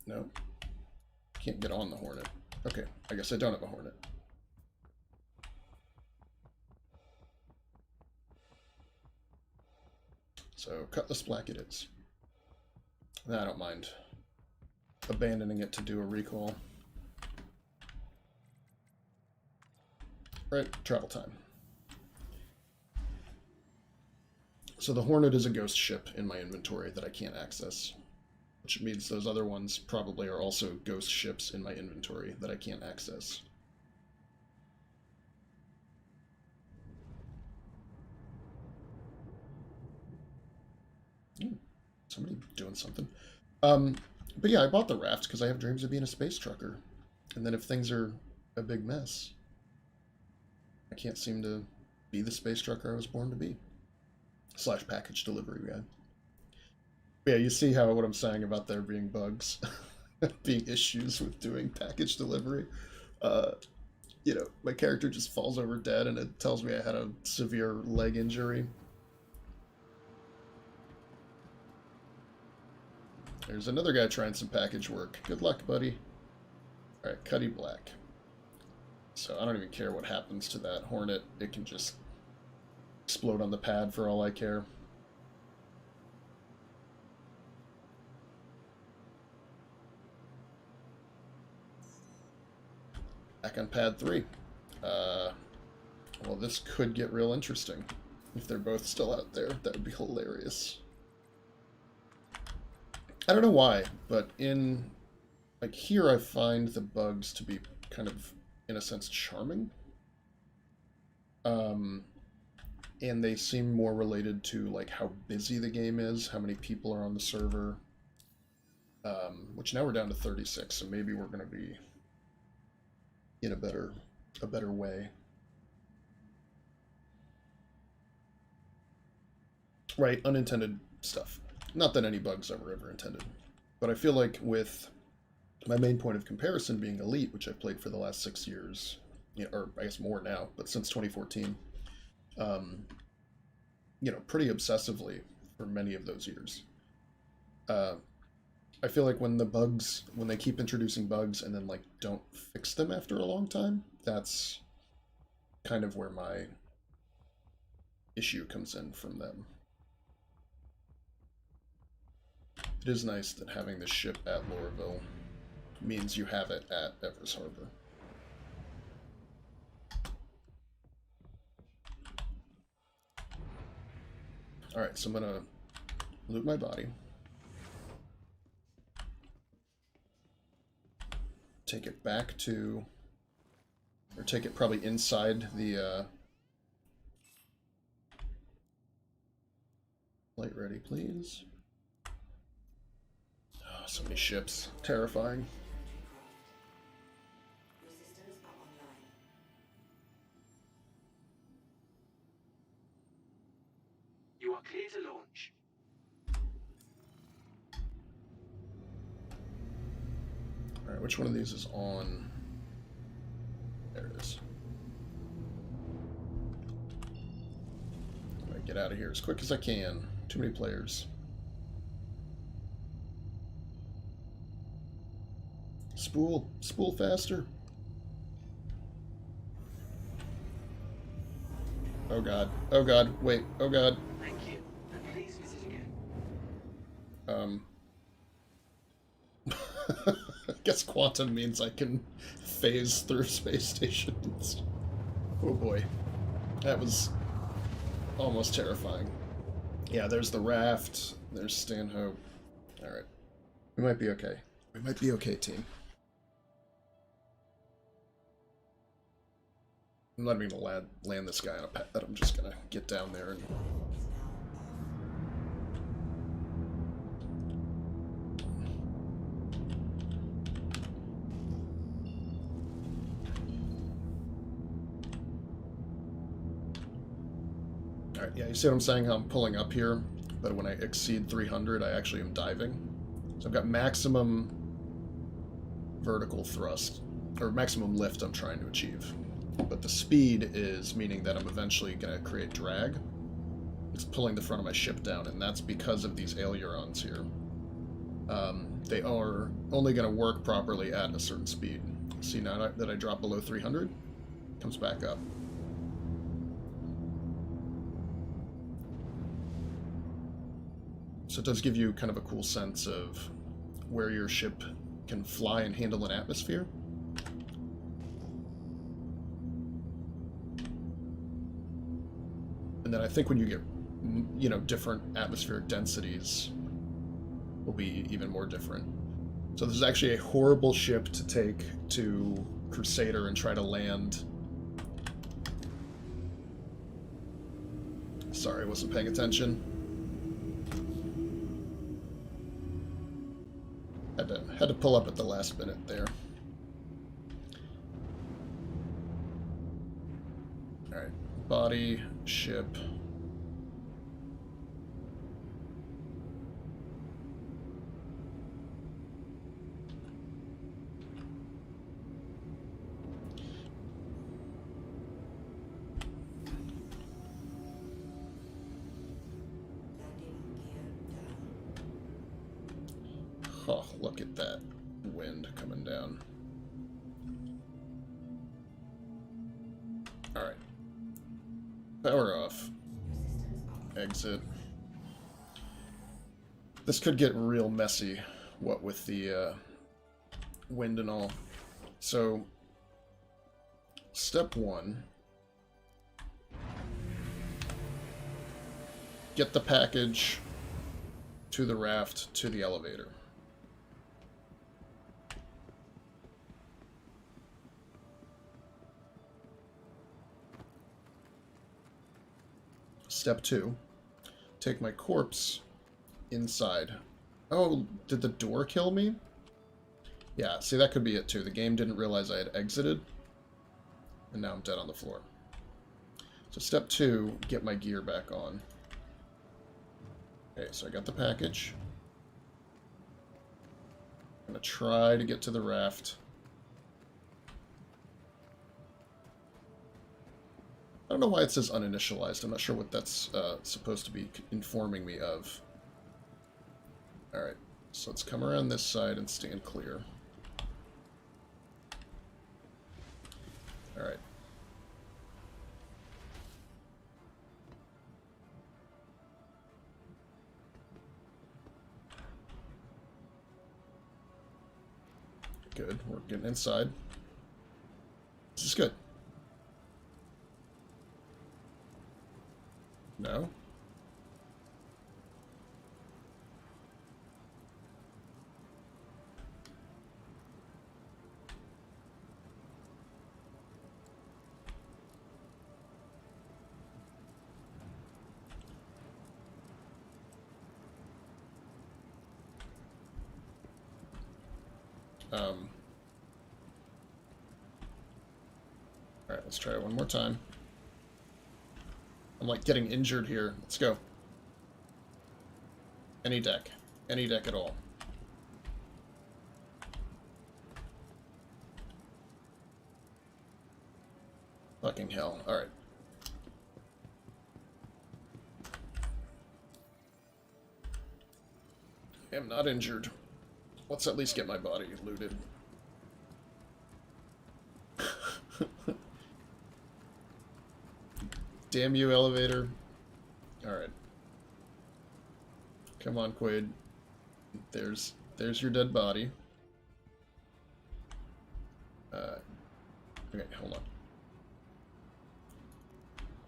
No. Can't get on the Hornet. Okay, I guess I don't have a Hornet. So, Cutlass Black it is. I don't mind abandoning it to do a recall. Right, travel time. So the Hornet is a ghost ship in my inventory that I can't access, which means those other ones probably are also ghost ships in my inventory that I can't access. Ooh, somebody doing something. But yeah, I bought the raft because I have dreams of being a space trucker. And then if things are a big mess, I can't seem to be the space trucker I was born to be. / package delivery guy. Yeah, you see how what I'm saying about there being bugs, being issues with doing package delivery. You know, my character just falls over dead and it tells me I had a severe leg injury. There's another guy trying some package work. Good luck, buddy. Alright, Cuddy Black. So I don't even care what happens to that Hornet. It can just explode on the pad for all I care. Back on pad 3. Well, this could get real interesting. If they're both still out there, that would be hilarious. I don't know why, but in... like, here I find the bugs to be kind of, in a sense, charming. And they seem more related to, like, how busy the game is, how many people are on the server. Which now we're down to 36, so maybe we're going to be in a better way. Right, unintended stuff. Not that any bugs ever intended. But I feel like with my main point of comparison being Elite, which I've played for the last 6 years, you know, or I guess more now, but since 2014, you know, pretty obsessively for many of those years. I feel like when they keep introducing bugs and then, like, don't fix them after a long time, that's kind of where my issue comes in from them. It is nice that having this ship at Lorville means you have it at Everus Harbor. Alright, so I'm gonna loot my body. Take it back to... or take it probably inside the... Light ready, please. Oh, so many ships. Terrifying. You are clear to launch. Alright, which one of these is on? There it is. I'm gonna get out of here as quick as I can. Too many players. Spool. Spool faster. Oh god. Oh god. Wait. Oh god. Thank you. And please visit again. I guess quantum means I can phase through space stations. Oh boy. That was almost terrifying. Yeah, there's the raft. There's Stanhope. Alright. We might be okay. We might be okay, team. I'm not even gonna land this guy on a pad. I'm just gonna get down there and... Alright, yeah, you see what I'm saying? How I'm pulling up here, but when I exceed 300, I actually am diving. So I've got maximum vertical thrust, or maximum lift I'm trying to achieve. But the speed is meaning that I'm eventually going to create drag. It's pulling the front of my ship down, and that's because of these ailerons here. They are only going to work properly at a certain speed. See, now that I drop below 300, it comes back up. So it does give you kind of a cool sense of where your ship can fly and handle an atmosphere. And then I think when you get, you know, different atmospheric densities will be even more different. So this is actually a horrible ship to take to Crusader and try to land. Sorry, I wasn't paying attention. Had to pull up at the last minute there. Alright, body, ship. Oh, look at that wind coming down. Power off. Exit. This could get real messy, what with the wind and all. So, step 1. Get the package to the raft to the elevator. Step 2. Take my corpse inside. Oh, did the door kill me? Yeah, see, that could be it too. The game didn't realize I had exited, and now I'm dead on the floor. So step 2, get my gear back on. Okay, so I got the package. I'm going to try to get to the raft. I don't know why it says uninitialized. I'm not sure what that's supposed to be informing me of. Alright, so let's come around this side and stand clear. Alright. Good, we're getting inside. This is good. No? Alright, let's try it one more time. I'm like getting injured here. Let's go. Any deck. Any deck at all. Fucking hell. Alright. I am not injured. Let's at least get my body looted. Damn you, elevator. Alright. Come on, Quade. There's your dead body. Okay, hold on.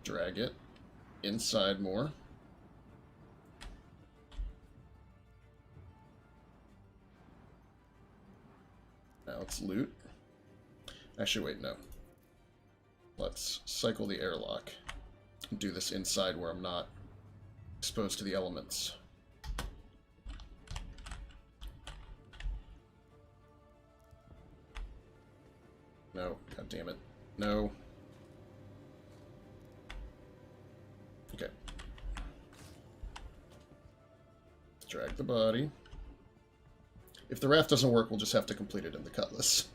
Drag it inside more. Now let's loot. Actually, wait, no. Let's cycle the airlock. Do this inside where I'm not exposed to the elements. No, god damn it. No. Okay. Drag the body. If the raft doesn't work, we'll just have to complete it in the Cutlass.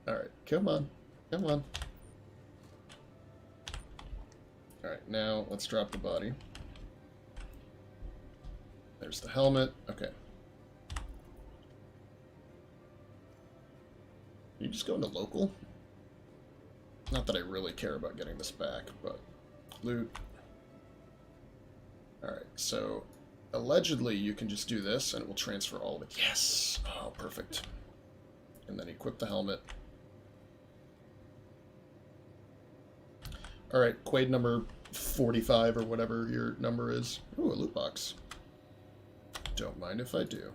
Alright, come on. Come on. Alright, now let's drop the body. There's the helmet. Okay. You just go into local? Not that I really care about getting this back, but loot. Alright, so allegedly you can just do this and it will transfer all of it. Yes! Oh, perfect. And then equip the helmet. Alright, Quade number 45 or whatever your number is. Ooh, a loot box. Don't mind if I do.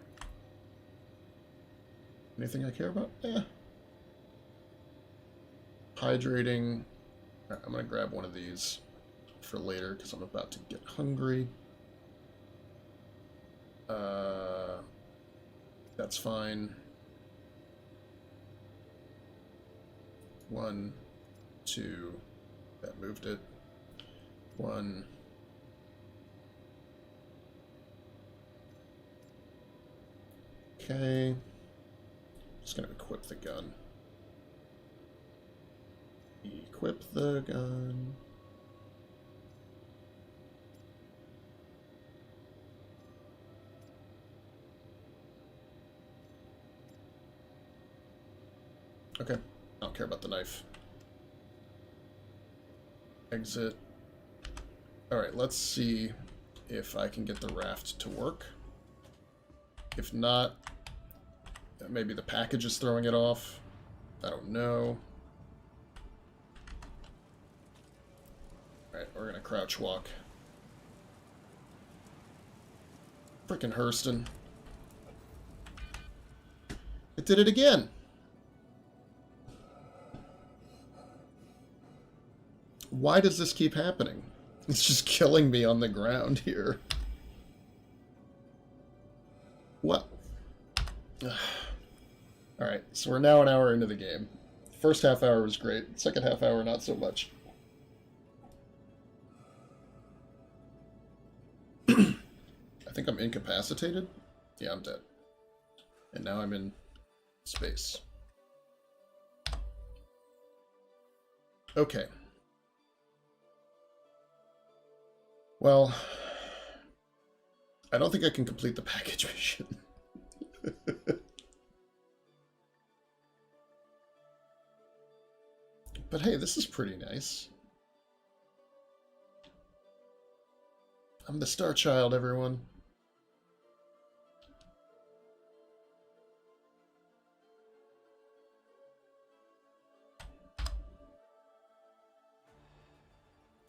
Anything I care about? Eh. Hydrating. Alright, I'm going to grab one of these for later because I'm about to get hungry. That's fine. 1, 2... That moved it. 1. Okay. Just gonna equip the gun. Equip the gun. Okay. I don't care about the knife. Exit. Alright, let's see if I can get the raft to work. If not, maybe the package is throwing it off. I don't know. Alright, we're gonna crouch walk. Frickin' Hurston. It did it again! Why does this keep happening? It's just killing me on the ground here. What? Alright, so we're now an hour into the game. First half hour was great. Second half hour, not so much. I think I'm incapacitated? Yeah, I'm dead. And now I'm in space. Okay. Well, I don't think I can complete the package mission. But hey, this is pretty nice. I'm the Star Child, everyone.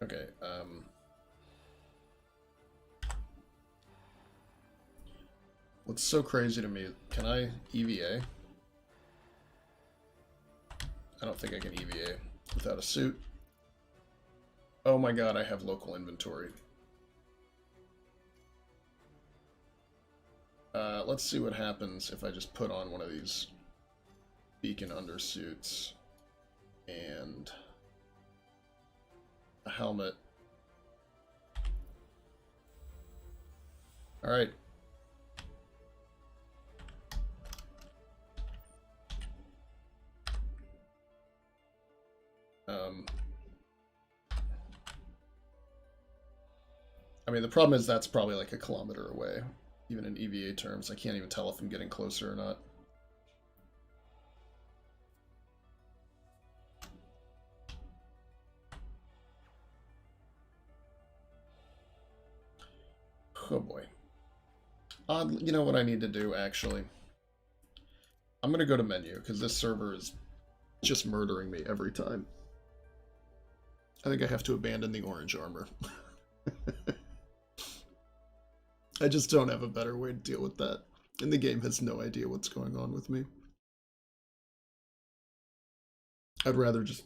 Okay, what's so crazy to me, can I EVA? I don't think I can EVA without a suit. Oh my god, I have local inventory. Let's see what happens if I just put on one of these beacon undersuits and a helmet. Alright. I mean, the problem is that's probably like a kilometer away. Even in EVA terms, I can't even tell if I'm getting closer or not. Oh boy. You know what I need to do, actually? I'm going to go to menu, because this server is just murdering me every time. I think I have to abandon the orange armor. I just don't have a better way to deal with that. And the game has no idea what's going on with me. I'd rather just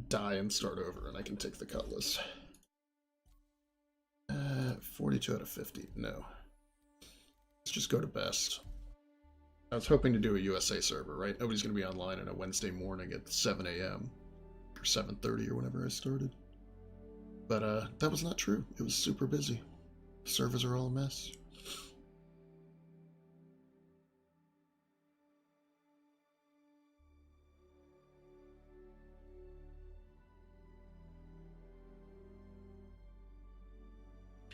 die and start over, and I can take the Cutlass. 42 out of 50. No. Let's just go to best. I was hoping to do a USA server, right? Nobody's going to be online on a Wednesday morning at 7 a.m. or 7:30 or whenever I started. But that was not true. It was super busy. Servers are all a mess.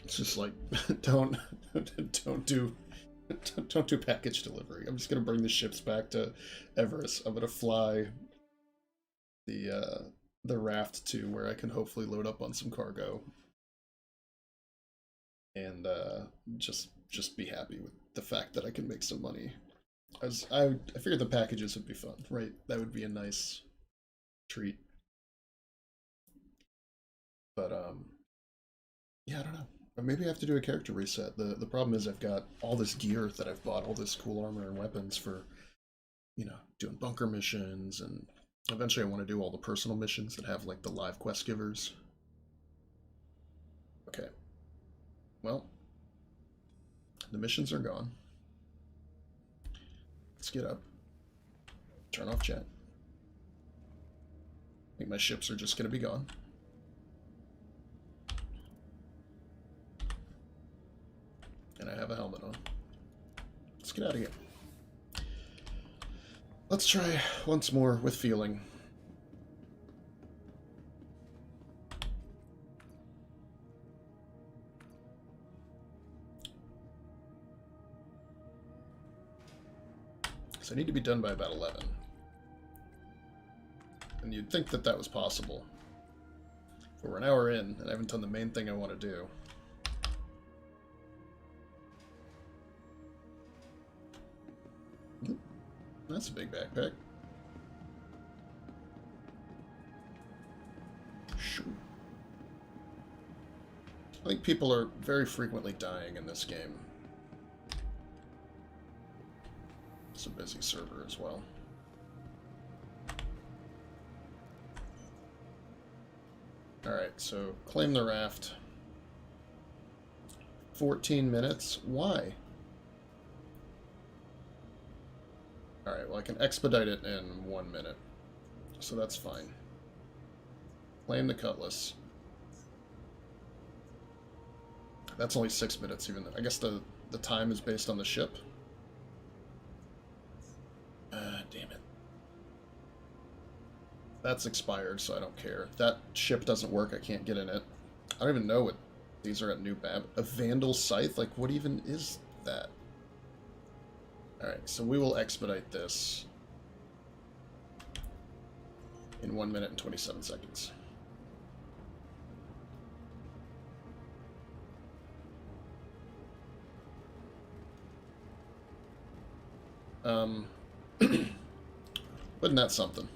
It's just like, don't do package delivery. I'm just gonna bring the ships back to Everus. I'm gonna fly the raft to where I can hopefully load up on some cargo. And just be happy with the fact that I can make some money. I figured the packages would be fun, right? That would be a nice treat. But yeah, I don't know. Or maybe I have to do a character reset. The problem is I've got all this gear that I've bought, all this cool armor and weapons for, you know, doing bunker missions, and eventually I want to do all the personal missions that have like the live quest givers. Okay. Well, the missions are gone. Let's get up. Turn off chat. I think my ships are just going to be gone. And I have a helmet on. Let's get out of here. Let's try once more with feeling. So I need to be done by about 11. And you'd think that that was possible. But we're an hour in, and I haven't done the main thing I want to do. That's a big backpack. Shoot. I think people are very frequently dying in this game. It's a busy server as well. Alright, so claim the raft. 14 minutes? Why? Alright, well I can expedite it in 1 minute. So that's fine. Claim the Cutlass. That's only 6 minutes even. I guess the time is based on the ship. Damn it. That's expired, so I don't care. If that ship doesn't work, I can't get in it. I don't even know what these are at New Bab. A Vandal Scythe? Like, what even is that? Alright, so we will expedite this in 1 minute and 27 seconds. Wasn't that something?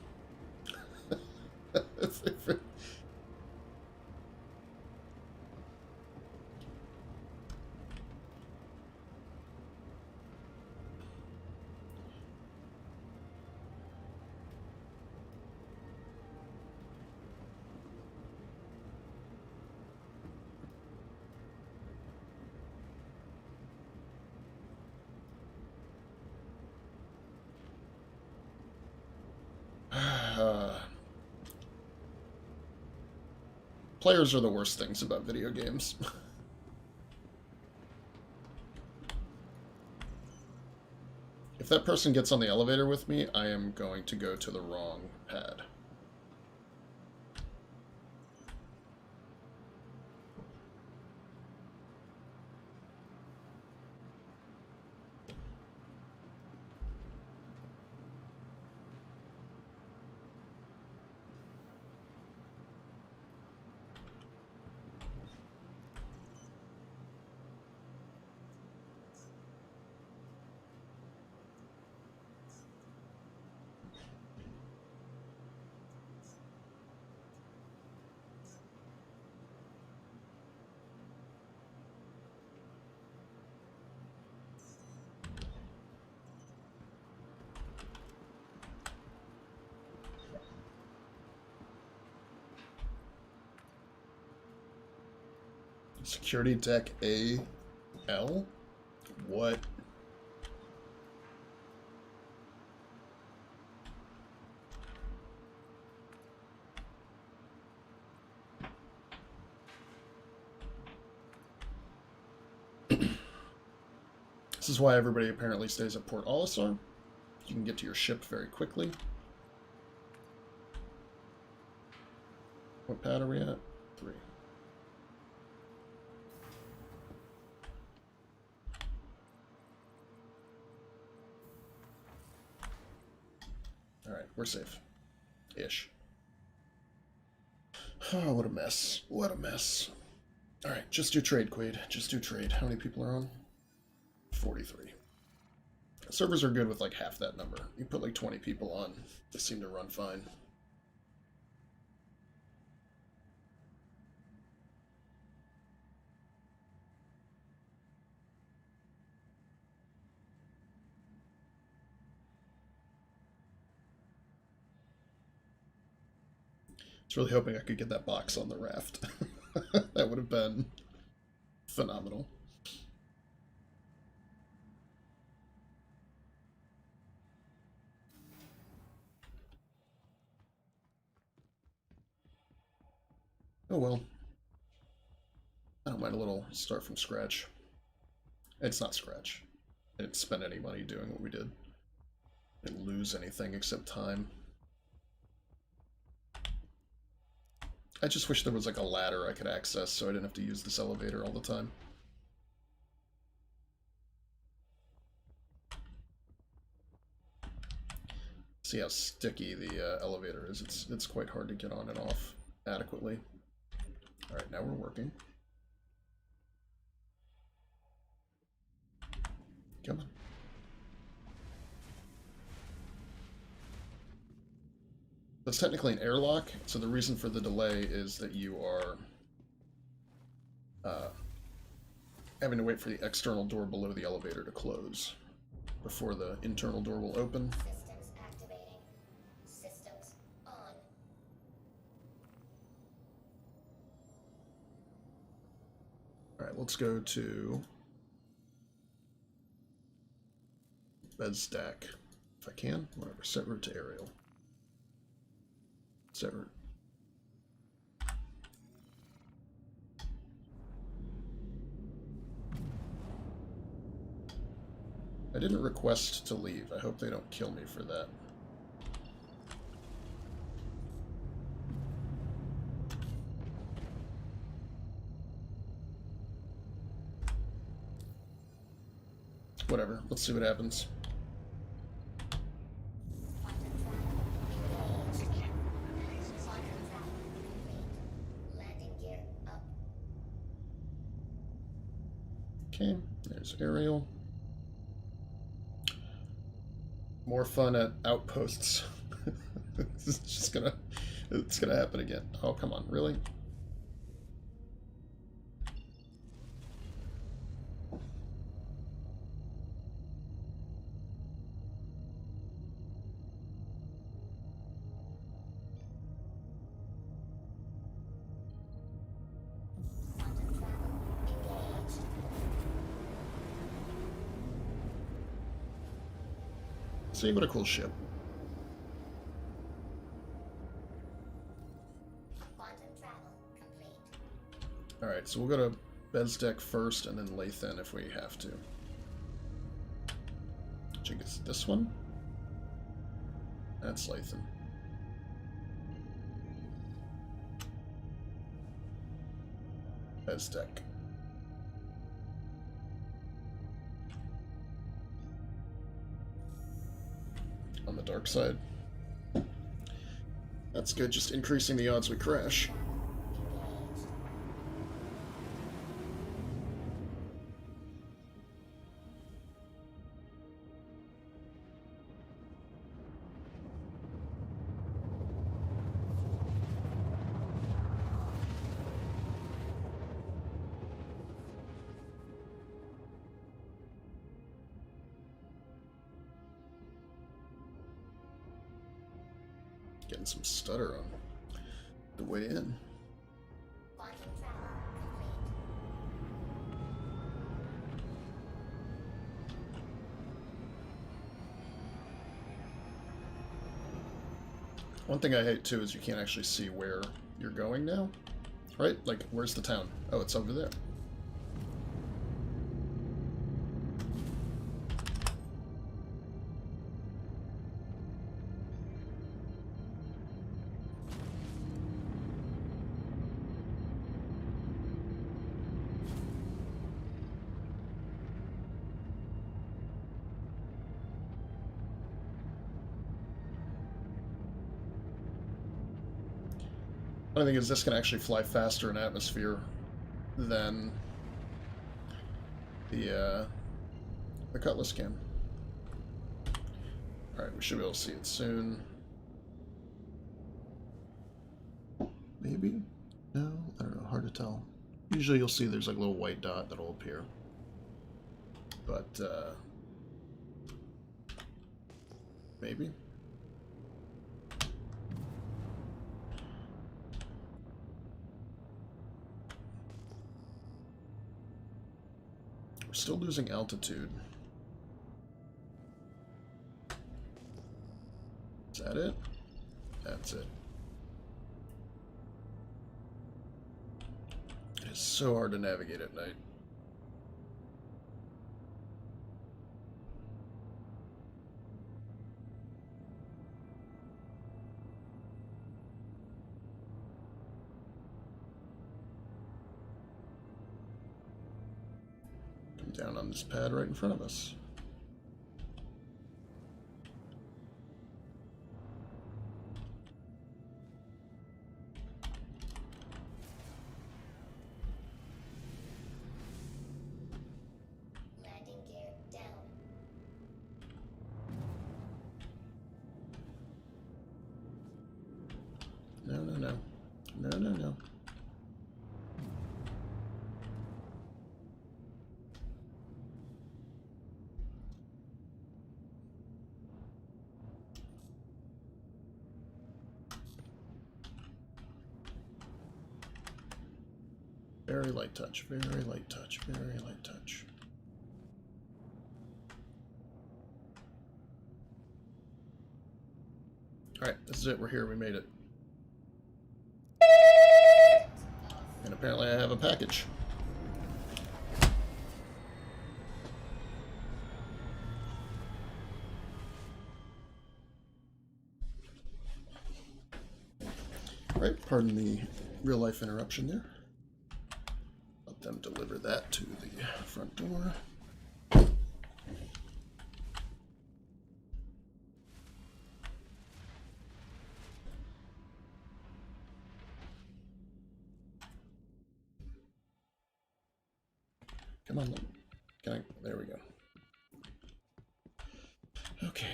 Players are the worst things about video games. If that person gets on the elevator with me, I am going to go to the wrong pad. Security deck A, L? What? This is why everybody apparently stays at Port Olisar. You can get to your ship very quickly. What pad are we at? 3. Alright, we're safe. Ish. Oh, what a mess. What a mess. Alright, just do trade, Quade. Just do trade. How many people are on? 43. Servers are good with like half that number. You put like 20 people on, they seem to run fine. I was really hoping I could get that box on the raft. That would have been phenomenal. Oh well. I don't mind a little start from scratch. It's not scratch. I didn't spend any money doing what we did. I didn't lose anything except time. I just wish there was like a ladder I could access so I didn't have to use this elevator all the time. See how sticky the elevator is. It's quite hard to get on and off adequately. Alright, now we're working. Come on. That's technically an airlock, so the reason for the delay is that you are having to wait for the external door below the elevator to close before the internal door will open. Systems activating. Systems on. Alright, let's go to bed stack. If I can, whatever. Set route to aerial. Set route. I didn't request to leave. I hope they don't kill me for that. Whatever. Let's see what happens. Landing gear up. Okay, there's aerial. More fun at outposts. It's just gonna, it's gonna happen again. Oh, come on, really? Quantum travel engaged. See, what a cool ship. Quantum travel complete. Alright, so we'll go to Bed's deck first and then Lathan if we have to. I think it's this one? That's Lathan. Bed's deck. On the dark side. That's good, just increasing the odds we crash. Engaged. Getting some stutter on the way in. Quantum travel complete. One thing I hate too is you can't actually see where you're going now. Right? Like, where's the town? Oh, it's over there. I think is this can actually fly faster in atmosphere than the Cutlass can. Alright, we should be able to see it soon. Maybe? No? I don't know, hard to tell. Usually you'll see there's like a little white dot that'll appear. But, maybe? We're still losing altitude. Is that it? That's it. It is so hard to navigate at night. Come down on this pad right in front of us. Very light touch, very light touch, very light touch. Alright, this is it. We're here. We made it. And apparently I have a package. Alright, pardon the real-life interruption there. Let them deliver that to the front door. Come on, can I? There we go. Okay.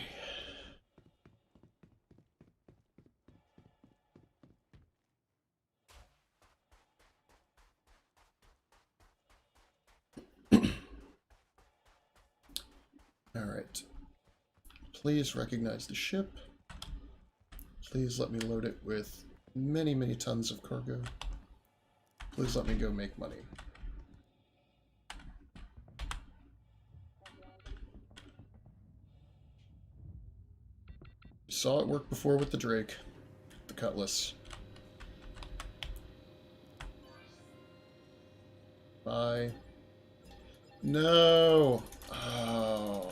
All right. Please recognize the ship. Please let me load it with many, many tons of cargo. Please let me go make money. Saw it work before with the Drake, the Cutlass. Bye. No. Oh.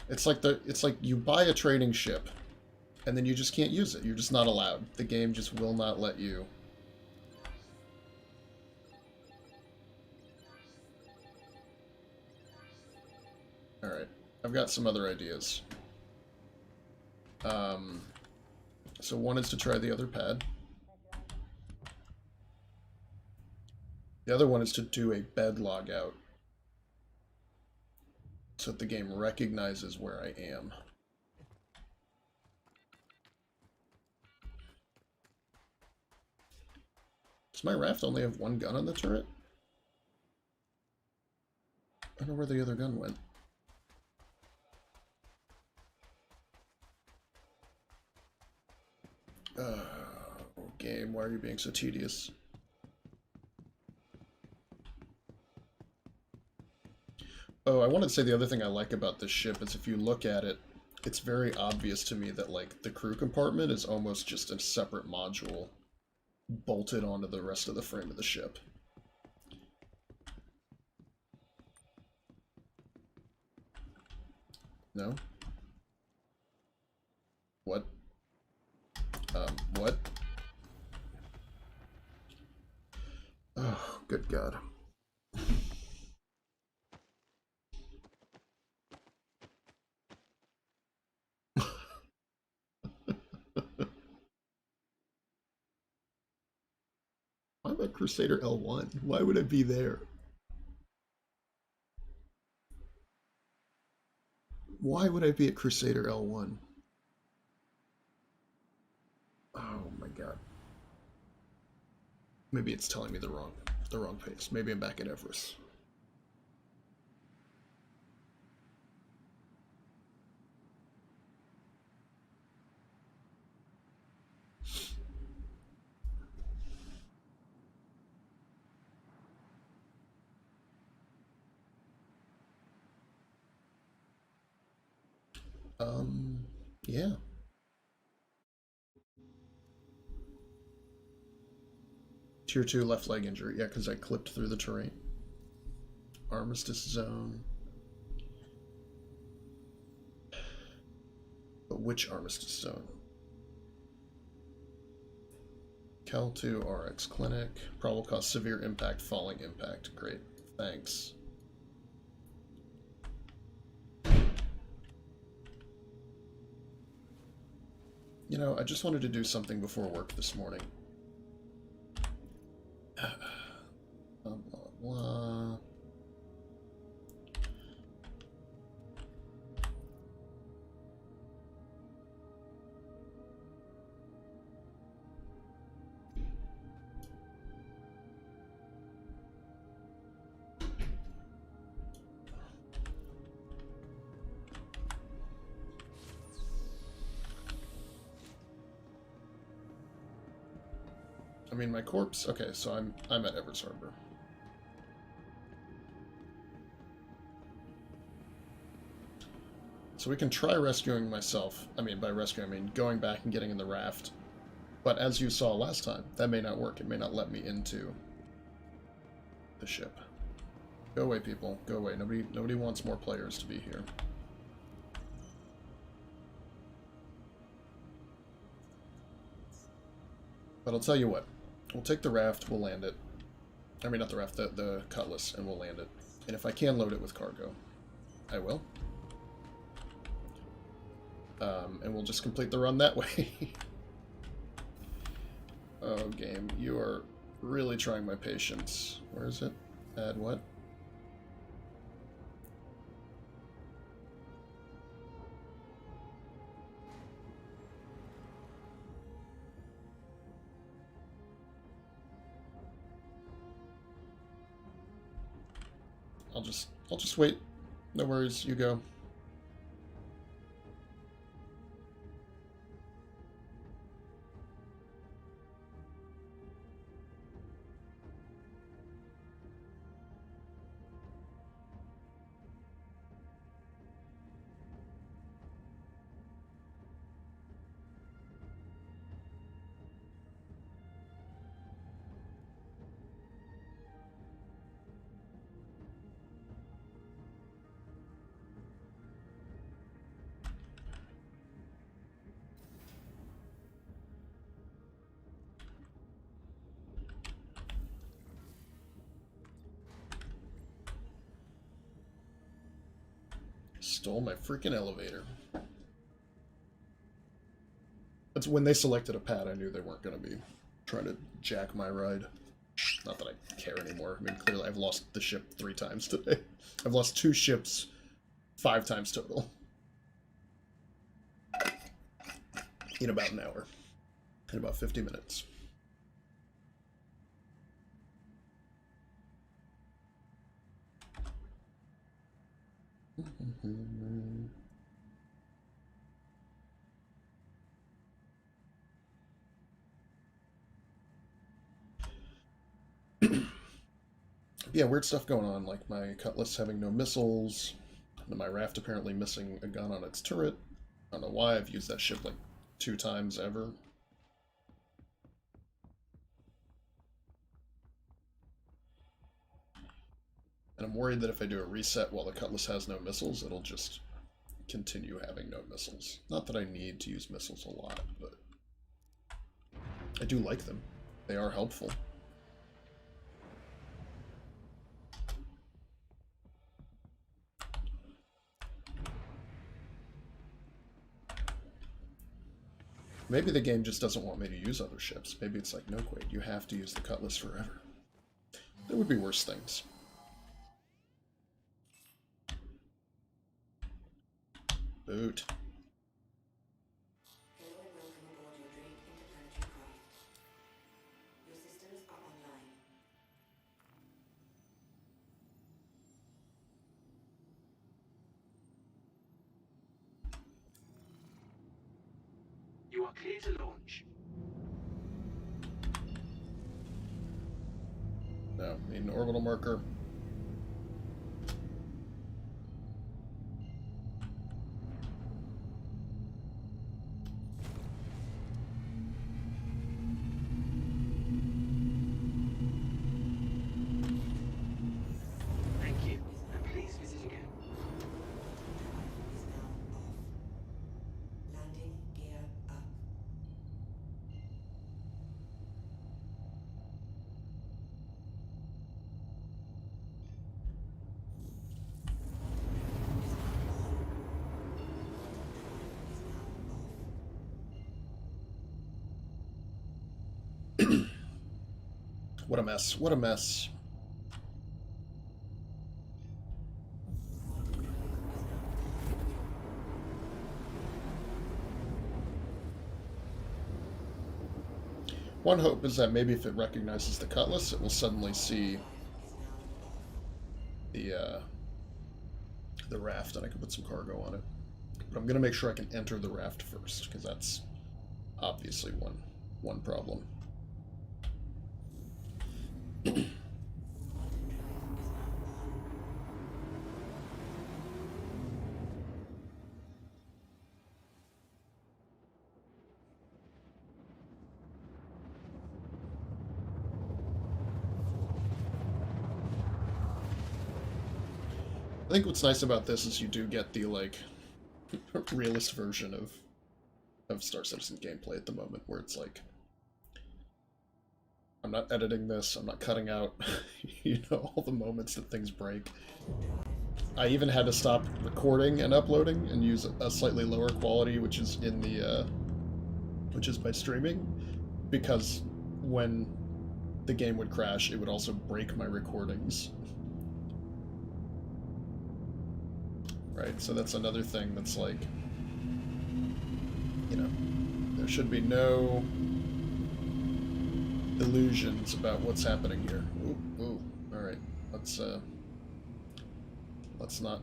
It's like you buy a trading ship, and then you just can't use it. You're just not allowed. The game just will not let you. All right, I've got some other ideas. So one is to try the other pad. The other one is to do a bed log out, so that the game recognizes where I am. Does my raft only have one gun on the turret? I don't know where the other gun went. Game, why are you being so tedious? Oh, I wanted to say the other thing I like about this ship is if you look at it, it's very obvious to me that, like, the crew compartment is almost just a separate module bolted onto the rest of the frame of the ship. No? What? What? Oh, good God. I'm at Crusader L1. Why would I be there? Why would I be at Crusader L1? Oh my God. Maybe it's telling me the wrong pace. Maybe I'm back at Everus. Yeah. Tier 2 left leg injury. Yeah, because I clipped through the terrain. Armistice zone. But which armistice zone? Cal 2 RX clinic. Probable cause severe impact, falling impact. Great. Thanks. You know, I just wanted to do something before work this morning. Blah, blah, blah. I mean, my corpse... Okay, so I'm at Everus Harbor. So we can try rescuing myself. I mean, by rescuing, I mean going back and getting in the raft. But as you saw last time, that may not work. It may not let me into the ship. Go away, people. Go away. Nobody wants more players to be here. But I'll tell you what. We'll take the raft, we'll land it. I mean, not the raft, the Cutlass, and we'll land it. And if I can load it with cargo, I will. And we'll just complete the run that way. Oh, game, you are really trying my patience. Where is it? Add what? I'll just wait. No worries, you go. Stole my freaking elevator. That's when they selected a pad, I knew they weren't going to be trying to jack my ride. Not that I care anymore. I mean, clearly I've lost the ship 3 times today. I've lost 2 ships 5 times total. In about an hour. In about 50 minutes. Yeah, weird stuff going on, like my Cutlass having no missiles, and my raft apparently missing a gun on its turret. I don't know why. I've used that ship like 2 times ever. And I'm worried that if I do a reset while the Cutlass has no missiles, it'll just continue having no missiles. Not that I need to use missiles a lot, but I do like them. They are helpful. Maybe the game just doesn't want me to use other ships. Maybe it's like, no, Quade, you have to use the Cutlass forever. There would be worse things. Boot. Hello and welcome aboard your great interplanetary craft. Your systems are online. You are clear to launch. No, need an orbital marker. Thank you, and please visit again. Drive is now off. Landing gear up. What a mess. What a mess. One hope is that maybe if it recognizes the Cutlass, it will suddenly see the raft, and I can put some cargo on it. But I'm going to make sure I can enter the raft first, because that's obviously one problem. Quantum drive is now on. I think what's nice about this is you do get the, like, realist version of Star Citizen gameplay at the moment, where it's like, I'm not editing this, I'm not cutting out, you know, all the moments that things break. I even had to stop recording and uploading and use a slightly lower quality, which is in the, which is by streaming, because when the game would crash, it would also break my recordings. Right, so that's another thing that's like, you know, there should be no illusions about what's happening here. Ooh, alright, let's not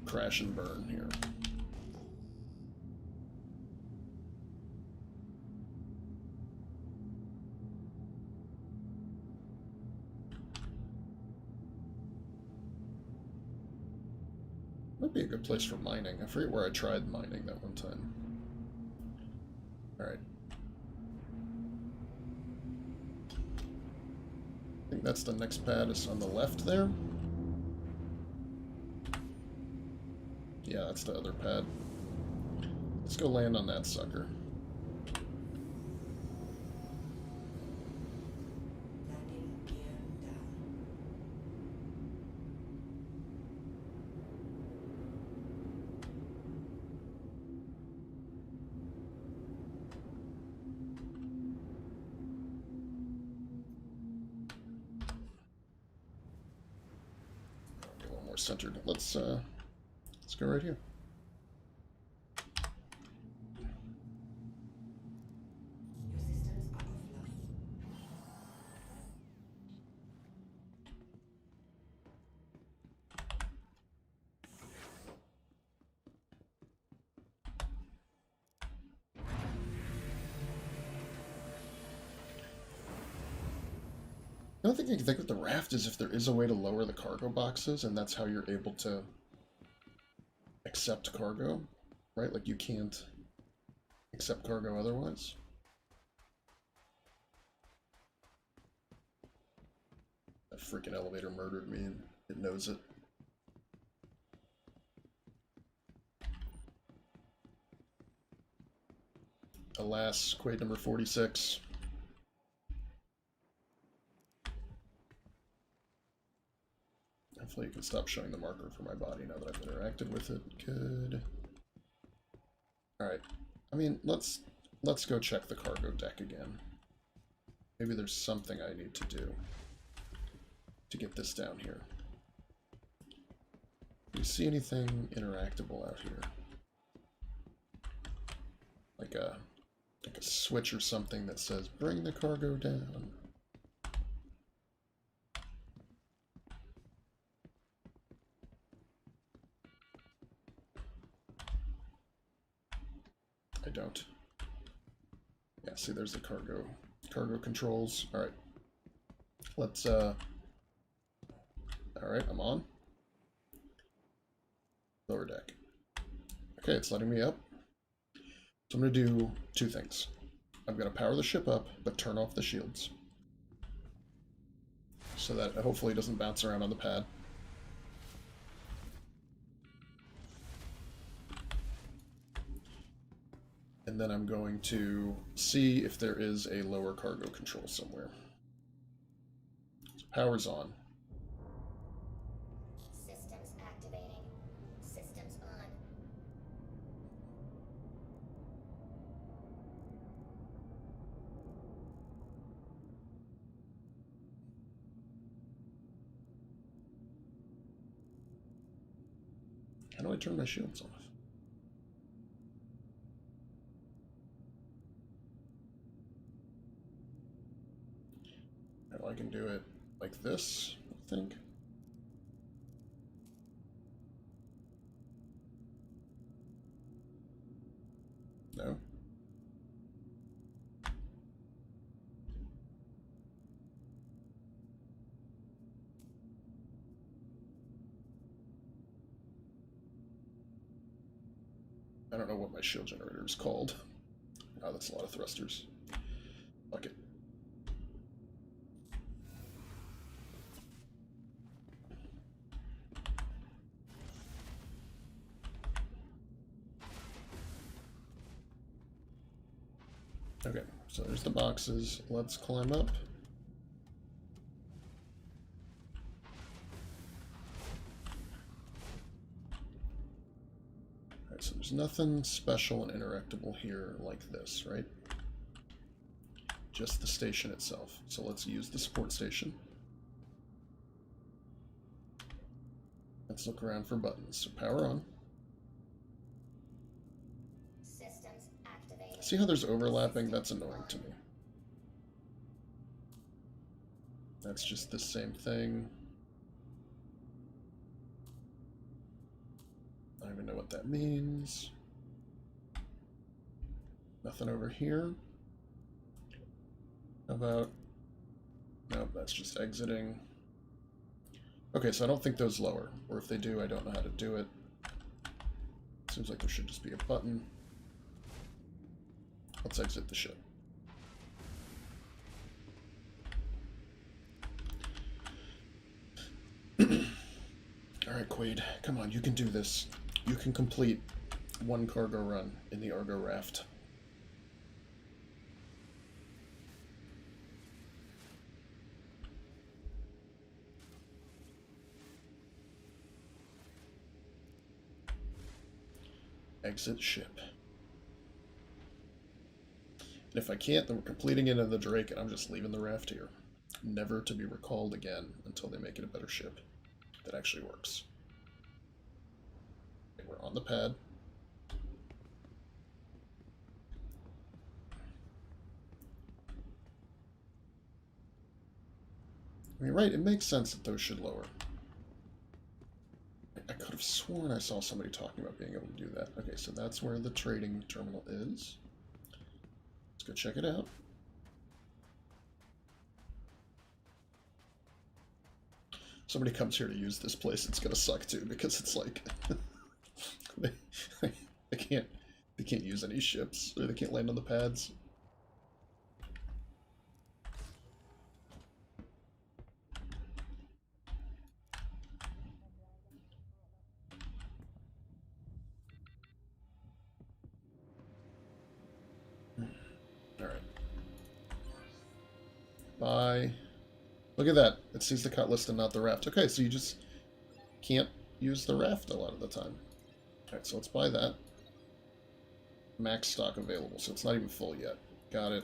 crash and burn here. Might be a good place for mining. I forget where I tried mining that one time. Alright. I think that's the next pad is on the left there. Yeah, that's the other pad. Let's go land on that sucker. Landing gear down. Be a little more centered. Let's go right here. Your systems are offline. The only thing I can think with the raft is if there is a way to lower the cargo boxes, and that's how you're able to accept cargo, right? Like you can't accept cargo otherwise. That freaking elevator murdered me, and it knows it. Alas, Quade number 46. Hopefully you can stop showing the marker for my body now that I've interacted with it. Good. Alright. I mean, let's go check the cargo deck again. Maybe there's something I need to do to get this down here. Do you see anything interactable out here? Like a switch or something that says, bring the cargo down. I don't. Yeah, see, there's the cargo controls. All right. Let's, all right, I'm on. Lower deck. Okay, it's letting me up. So I'm going to do two things. I'm going to power the ship up, but turn off the shields. So that hopefully it doesn't bounce around on the pad. And then I'm going to see if there is a lower cargo control somewhere. So power's on. Systems activating. Systems on. How do I turn my shields off? Now I can do it like this, I think. No. I don't know what my shield generator is called. Wow, that's a lot of thrusters. Fuck it. Okay, so there's the boxes. Let's climb up. Alright, so there's nothing special and interactable here like this, right? Just the station itself. So let's use the support station. Let's look around for buttons. So power on. Systems activated. See how there's overlapping? That's annoying to me. That's just the same thing. I don't even know what that means. Nothing over here. How about... Nope, that's just exiting. Okay, so I don't think those lower. Or if they do, I don't know how to do it. Seems like there should just be a button. Let's exit the ship. Alright, Quade, come on, you can do this. You can complete one cargo run in the Argo Raft. Exit ship. And if I can't, then we're completing it in the Drake, and I'm just leaving the raft here. Never to be recalled again until they make it a better ship that actually works. Okay, we're on the pad. I mean, right, it makes sense that those should lower. I could have sworn I saw somebody talking about being able to do that. Okay, so that's where the trading terminal is. Let's go check it out. Somebody comes here to use this place, it's gonna suck too, because it's like they can't use any ships, or they can't land on the pads. Alright. Bye. Look at that. It sees the Cutlass and not the raft. Okay, so you just can't use the raft a lot of the time. Alright, so let's buy that. Max stock available, so it's not even full yet. Got it.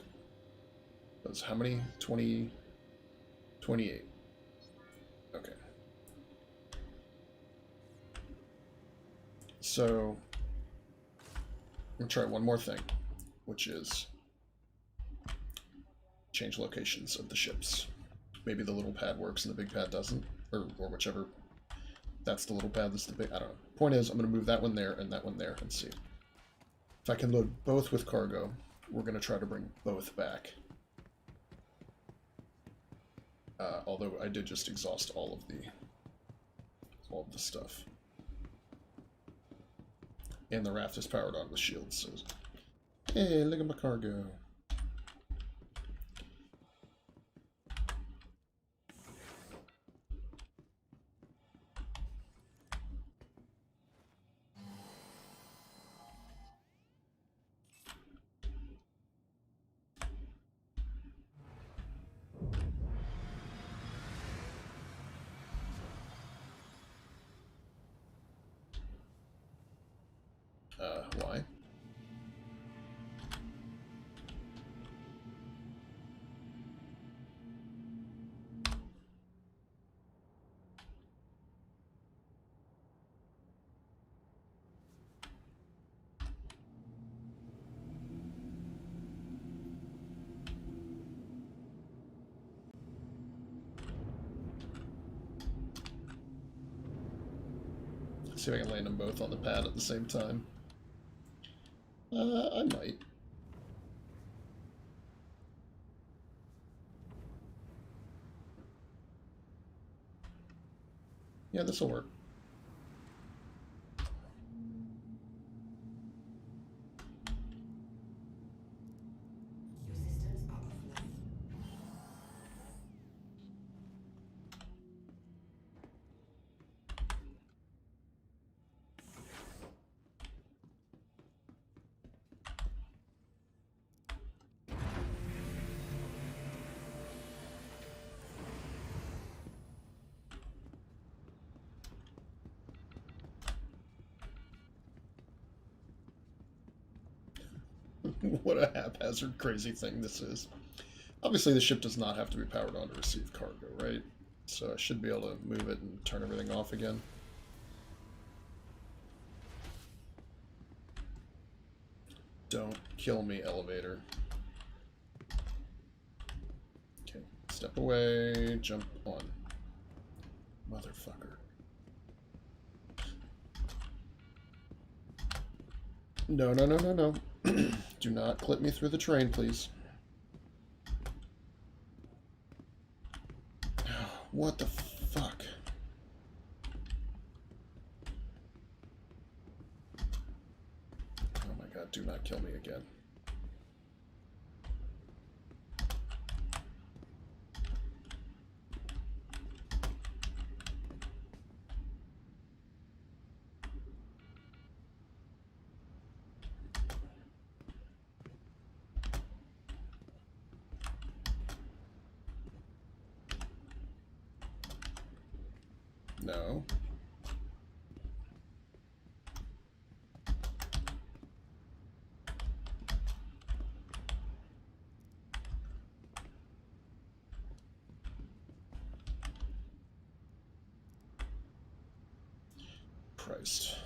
That's how many? 20... 28. Okay. So, I'm going to try one more thing, which is change locations of the ships. Maybe the little pad works and the big pad doesn't, or whichever. That's the little pad, that's the big, I don't know. Point is, I'm going to move that one there and that one there and see. If I can load both with cargo, we're going to try to bring both back. Although I did just exhaust all of the stuff. And the raft is powered on with shields, so... Hey, look at my cargo. Why? Let's see if I can land them both on the pad at the same time. I might. Yeah, this'll work. what a haphazard, crazy thing this is. Obviously, the ship does not have to be powered on to receive cargo, right? So I should be able to move it and turn everything off again. Don't kill me, elevator. Okay, step away, jump on. Motherfucker. No, no, no, no, no. Do not clip me through the train, please. What the fuck? Oh my god, do not kill me again. No. Christ.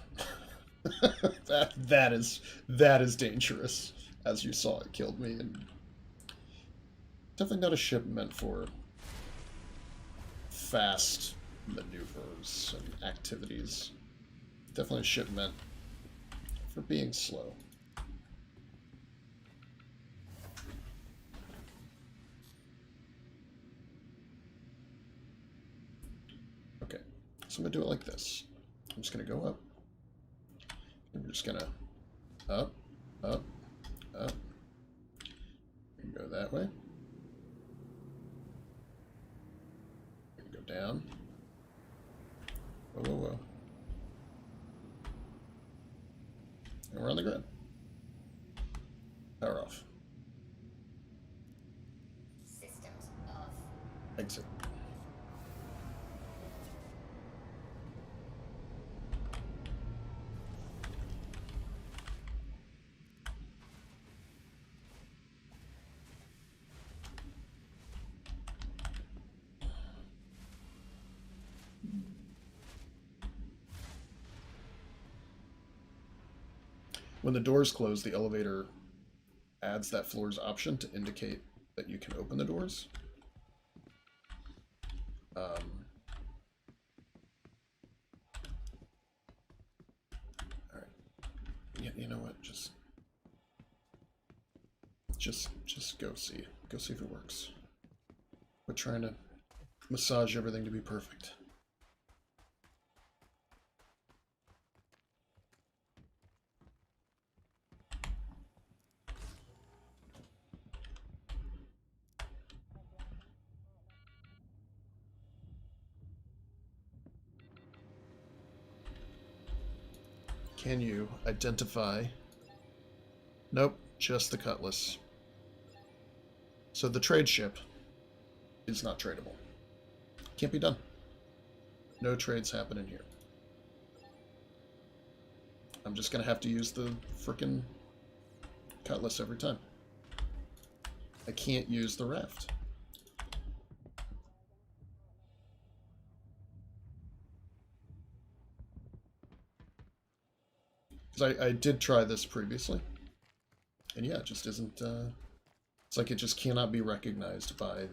that is dangerous. As you saw, it killed me, and definitely not a ship meant for fast maneuvers and activities. Definitely a ship meant for being slow. Okay, so I'm gonna do it like this. I'm just gonna go up. And we're just gonna up, up, up, and go that way. And go down. Whoa, whoa, whoa. And we're on the grid. Power off. Systems off. Exit. When the doors close, the elevator adds that floor's option to indicate that you can open the doors. Alright. Yeah, you know what? Just go see. Go see if it works. We're trying to massage everything to be perfect. Can you identify? Nope, just the Cutlass. So the trade ship is not tradable. Can't be done. No trades happen in here. I'm just gonna have to use the frickin' Cutlass every time. I can't use the RAFT. Because I did try this previously. And yeah, it just isn't, it's like it just cannot be recognized by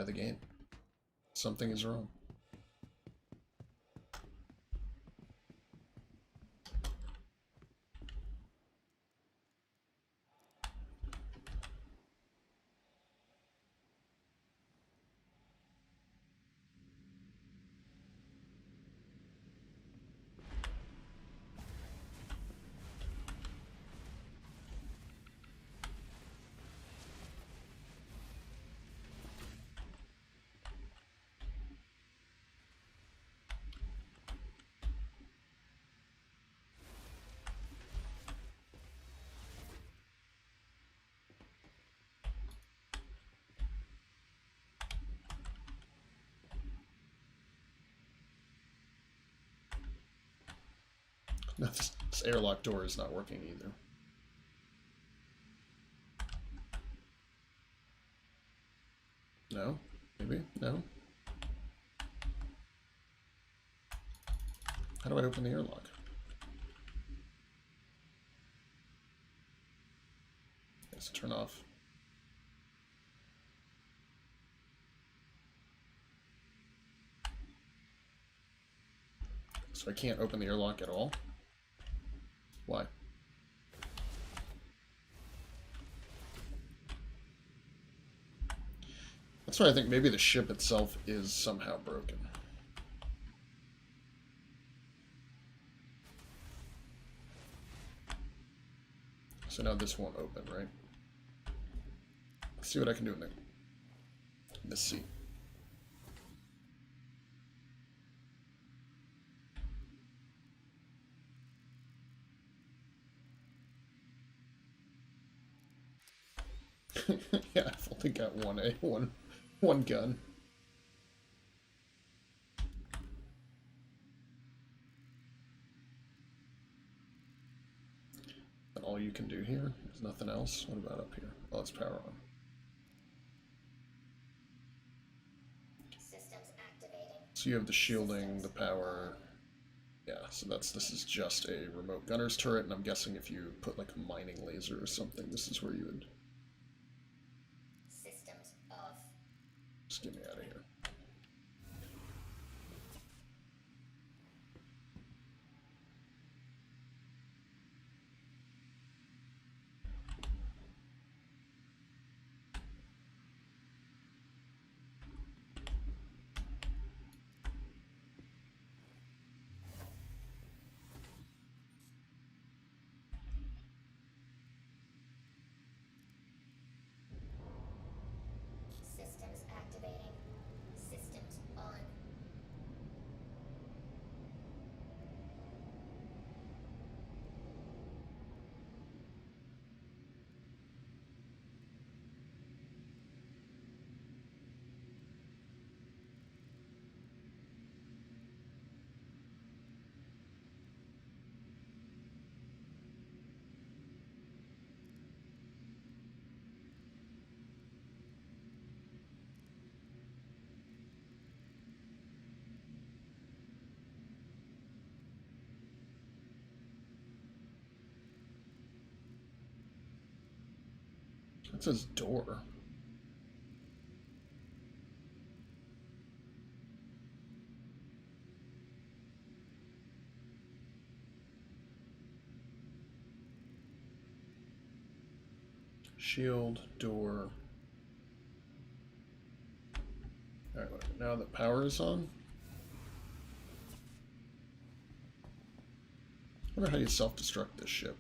the game. Something is wrong. No, This airlock door is not working either. No? Maybe? No? How do I open the airlock? Let's turn off. So I can't open the airlock at all? Why? That's why I think maybe the ship itself is somehow broken. So now this won't open, right? Let's see what I can do in this seat. Yeah, I've only got one gun. And all you can do here is nothing else. What about up here? Oh, it's power on. Systems activating. So you have the shielding, the power. Yeah, so this is just a remote gunner's turret, and I'm guessing if you put like a mining laser or something, this is where you would Systems off. just get me out of here. Systems activating. Systems on. It says door. Shield, door. Alright, now that power is on. I wonder how you self-destruct this ship.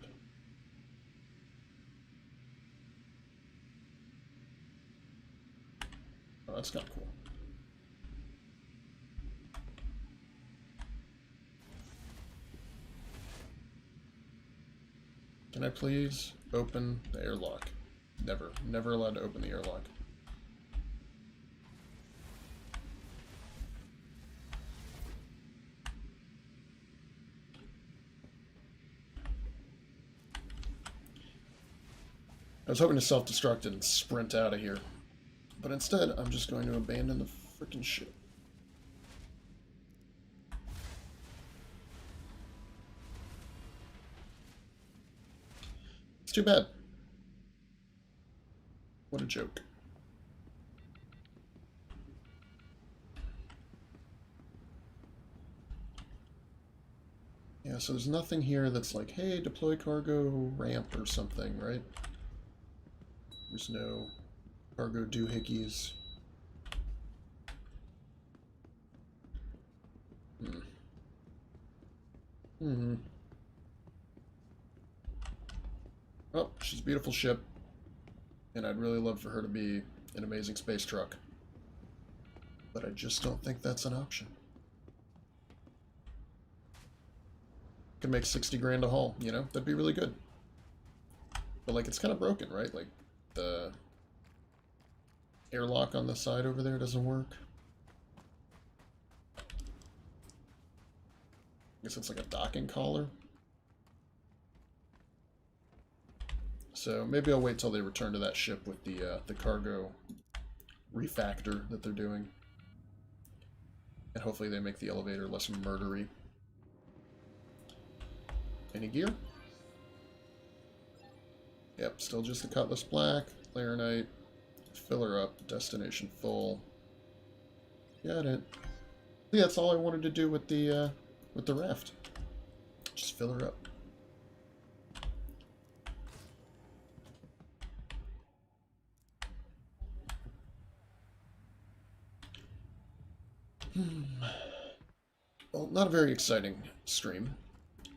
Oh, that's kind of cool. Can I please open the airlock? Never. Never allowed to open the airlock. I was hoping to self-destruct and sprint out of here. But instead, I'm just going to abandon the freaking ship. It's too bad. What a joke. Yeah, so there's nothing here that's like, hey, deploy cargo ramp or something, right? There's no cargo doohickeys. Oh, she's a beautiful ship. And I'd really love for her to be an amazing space truck. But I just don't think that's an option. Could make 60 grand a haul, you know? That'd be really good. But, like, it's kind of broken, right? Like, the airlock on the side over there doesn't work. I guess it's like a docking collar. So maybe I'll wait till they return to that ship with the cargo refactor that they're doing. And hopefully they make the elevator less murdery. Any gear? Yep, still just the Cutlass Black, Laranite, filler up, destination full. Got it. Yeah, that's all I wanted to do with the raft. Just fill her up. Well, not a very exciting stream,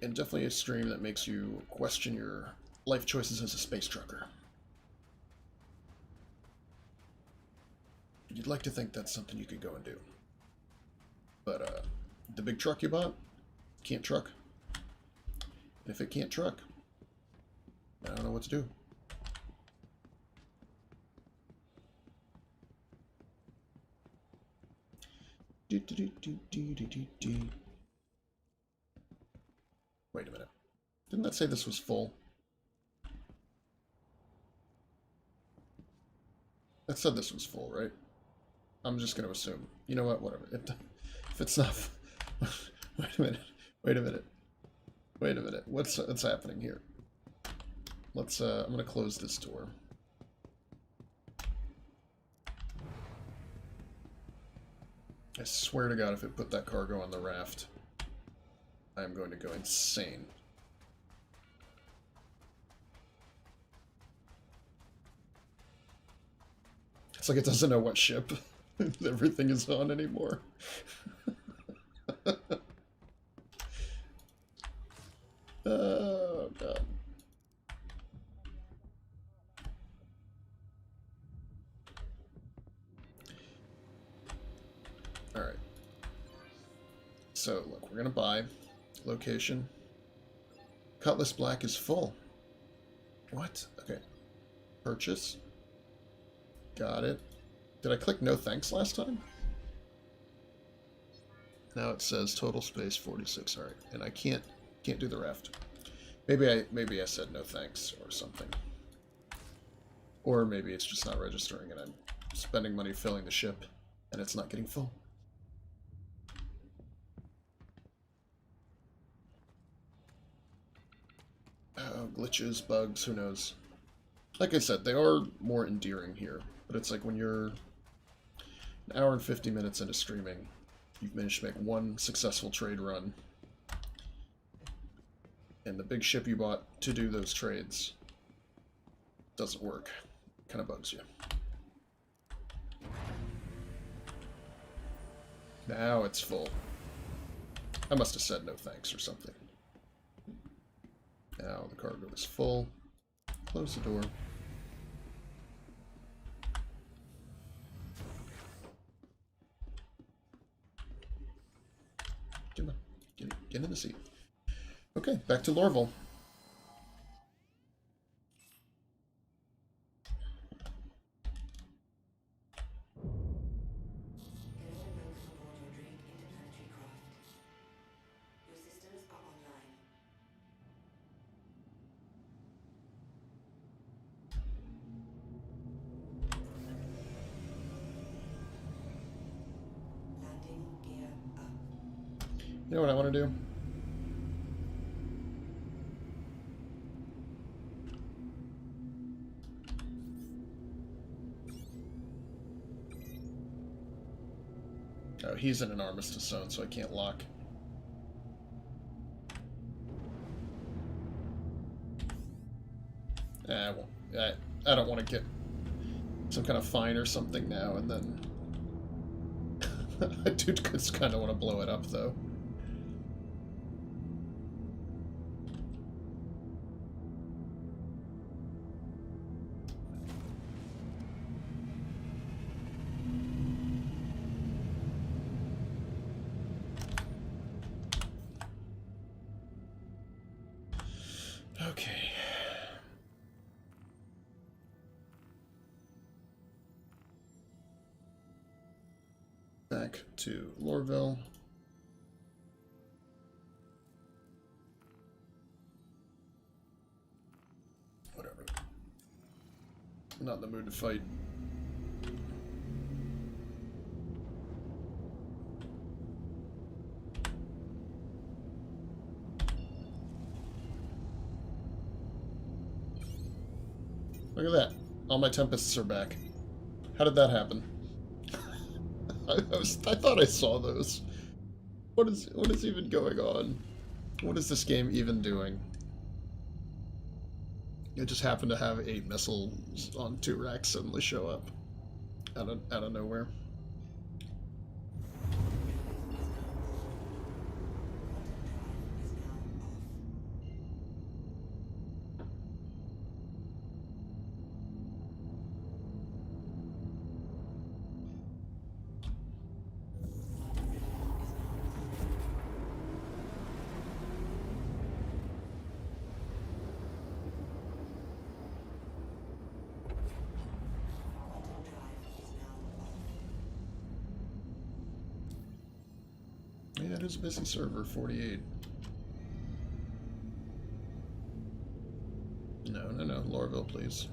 and definitely a stream that makes you question your life choices as a space trucker. You'd like to think that's something you could go and do. But the big truck you bought can't truck. And if it can't truck, I don't know what to do. Wait a minute. Didn't that say this was full? That said this was full, right? I'm just going to assume. You know what? Whatever. If it's not... Wait a minute. Wait a minute. Wait a minute. What's happening here? Let's... I'm going to close this door. I swear to God, if it put that cargo on the raft, I am going to go insane. It's like it doesn't know what ship everything is on anymore. Oh, God. Alright. So, look, we're going to buy. Location. Cutlass Black is full. What? Okay. Purchase. Got it. Did I click no thanks last time? Now it says total space 46. Alright. And I can't do the raft. Maybe I said no thanks or something. Or maybe it's just not registering and I'm spending money filling the ship and it's not getting full. Oh, glitches, bugs, who knows. Like I said, they are more endearing here, but it's like when you're an hour and 50 minutes into streaming, you've managed to make one successful trade run, and the big ship you bought to do those trades doesn't work. Kind of bugs you. Now it's full. I must have said no thanks or something. Now the cargo is full. Close the door. Get in the seat. Okay, back to Lorville. Get all notes aboard your Drake interplanetary craft. Your systems are online. Landing gear up. You know what I want to do? Oh, he's in an armistice zone, so I can't lock. I don't want to get some kind of fine or something now, and then... I do just kind of want to blow it up, though. Okay. Back to Lorville. Whatever. I'm not in the mood to fight. Look at that. All my tempests are back. How did that happen? I thought I saw those. What is even going on? What is this game even doing? It just happened to have 8 missiles on 2 racks suddenly show up out of nowhere. Yeah, it is a busy server, 48. No, Lorville, please.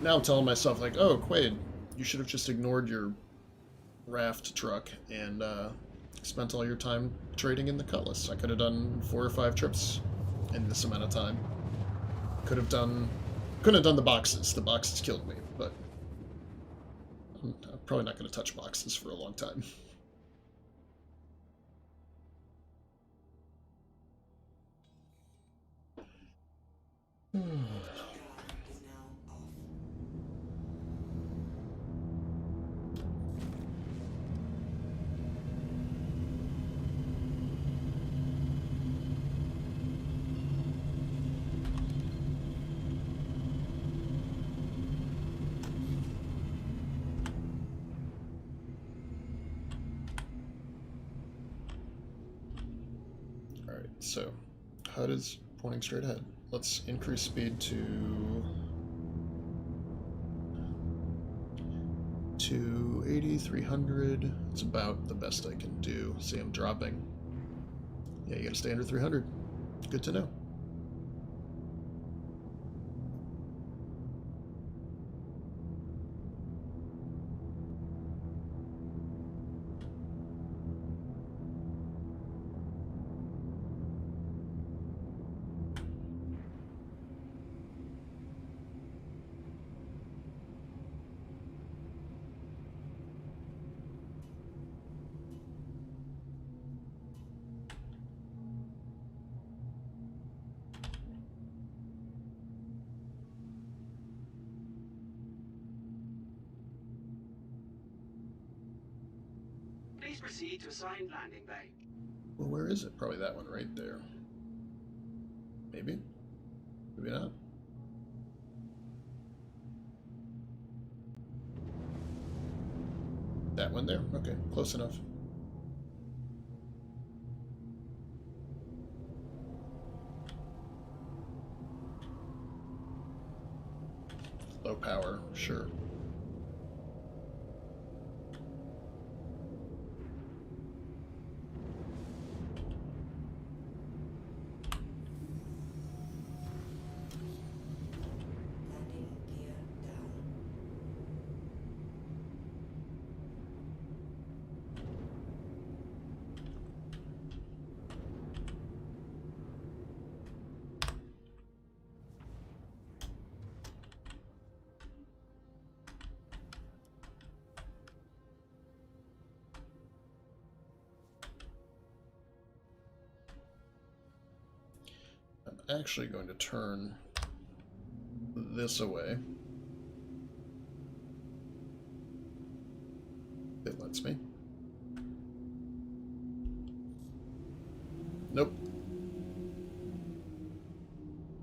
Now I'm telling myself, like, oh, Quade, you should have just ignored your RAFT truck and spent all your time trading in the Cutlass. I could have done 4 or 5 trips in this amount of time. Couldn't have done the boxes. The boxes killed me, but I'm probably not going to touch boxes for a long time. Alright, so HUD is pointing straight ahead. Let's increase speed to 280, 300. It's about the best I can do. See, I'm dropping. Yeah, you gotta stay under 300. Good to know. Please proceed to assigned landing bay. Well, where is it? Probably that one right there. Maybe? Maybe not. That one there? Okay, close enough. Low power, sure. Landing gear down. I'm actually going to turn this away. It lets me. Nope.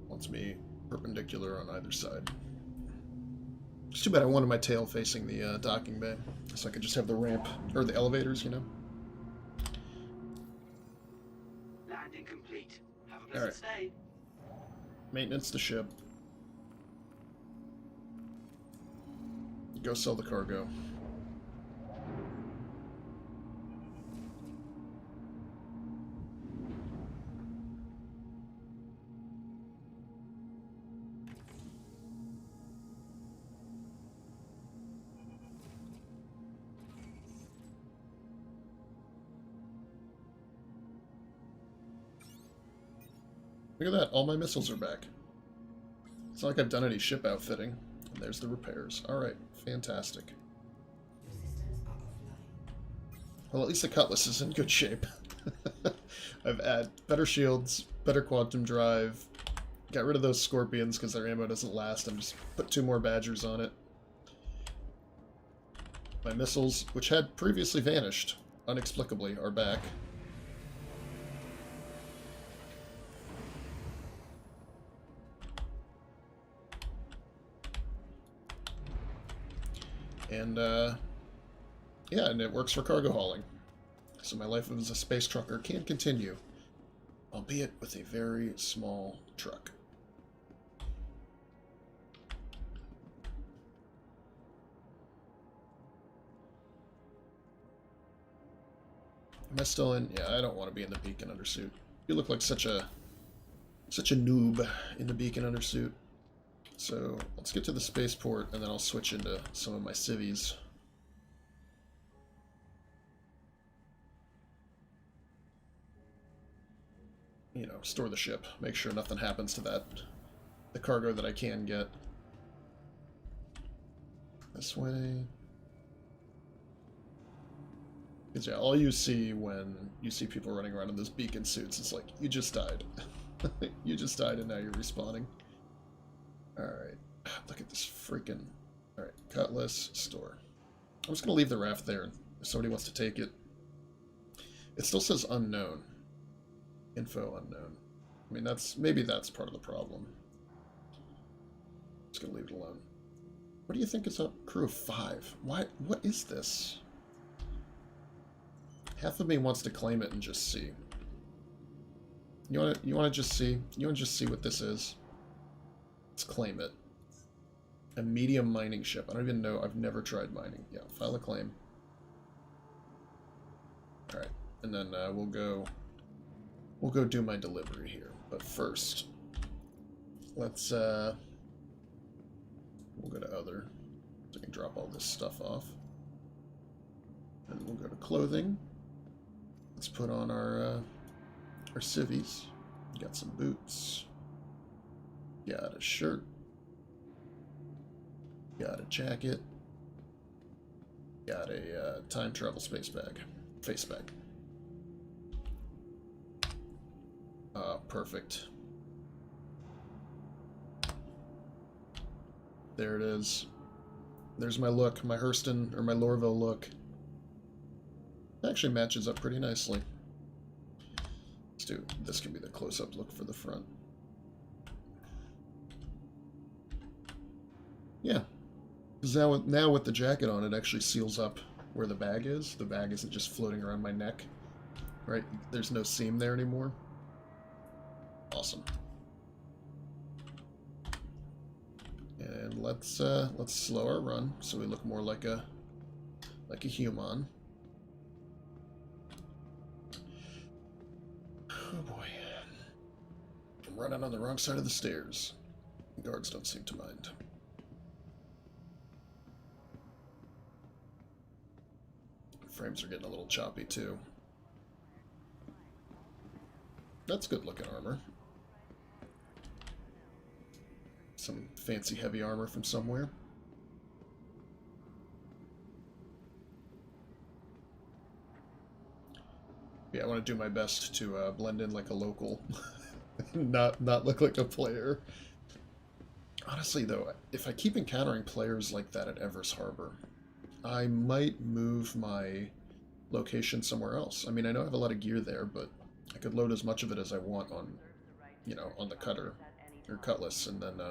Wants me perpendicular on either side. It's too bad I wanted my tail facing the docking bay, so I could just have the ramp, or the elevators, you know? Landing complete. Have a All pleasant right. stay. Maintenance the ship. Go sell the cargo. Look at that, all my missiles are back. It's not like I've done any ship outfitting. And there's the repairs. Alright, fantastic. Your systems are offline. Well, at least the Cutlass is in good shape. I've added better shields, better quantum drive, got rid of those Scorpions because their ammo doesn't last, and just put 2 more Badgers on it. My missiles, which had previously vanished, inexplicably, are back. And, yeah, and it works for cargo hauling. So my life as a space trucker can continue, albeit with a very small truck. Am I still in? Yeah, I don't want to be in the beacon undersuit. You look like such a noob in the beacon undersuit. So let's get to the spaceport, and then I'll switch into some of my civvies. You know, store the ship. Make sure nothing happens to the cargo that I can get. This way. Because, yeah, all you see when you see people running around in those beacon suits is like, you just died. You just died and now you're respawning. Alright. Look at this freaking... Alright, Cutlass, store. I'm just going to leave the raft there. If somebody wants to take it. It still says unknown. Info unknown. I mean, maybe that's part of the problem. Just going to leave it alone. What do you think is a crew of 5? Why? What is this? Half of me wants to claim it and just see. You want to just see? You want to just see what this is? Let's claim it. A medium mining ship. I don't even know. I've never tried mining. Yeah, file a claim. All right, and then we'll go do my delivery here. But first, let's we'll go to other. So I can drop all this stuff off, and we'll go to clothing. Let's put on our civvies. Got some boots. Got a shirt. Got a jacket. Got a time travel face bag. Perfect. There it is. There's my look, my Hurston, or my Lorville look. Actually matches up pretty nicely. Let's do, this can be the close-up look for the front. Yeah. Because now with the jacket on, it actually seals up where the bag is. The bag isn't just floating around my neck. Right? There's no seam there anymore. Awesome. And let's slow our run so we look more like a human. Oh boy. I'm running on the wrong side of the stairs. The guards don't seem to mind. Frames are getting a little choppy too. That's good looking armor. Some fancy heavy armor from somewhere. Yeah, I want to do my best to blend in like a local, not look like a player. Honestly, though, if I keep encountering players like that at Everus Harbor, I might move my location somewhere else. I mean, I know I have a lot of gear there, but I could load as much of it as I want on, you know, on the cutter or Cutlass, and then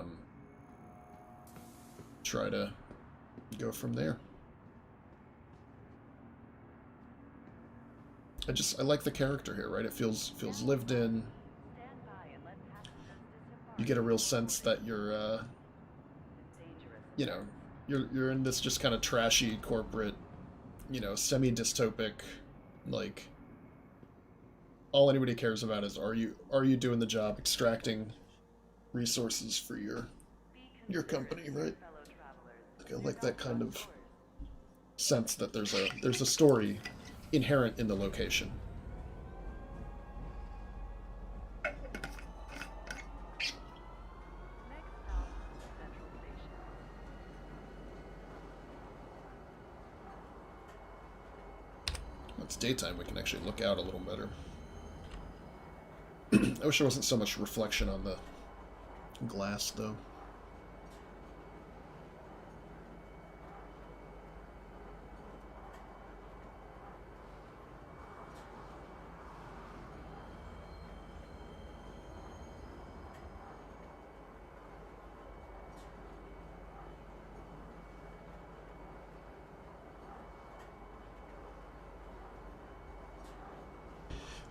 try to go from there. I like the character here, right? It feels lived in. You get a real sense that you're, you know, you're in this just kind of trashy corporate, you know, semi-dystopic, like, all anybody cares about is are you doing the job, extracting resources for your company, right? Like, I like that kind of sense that there's a story inherent in the location. it's daytime, we can actually look out a little better. I wish there wasn't so much reflection on the glass, though.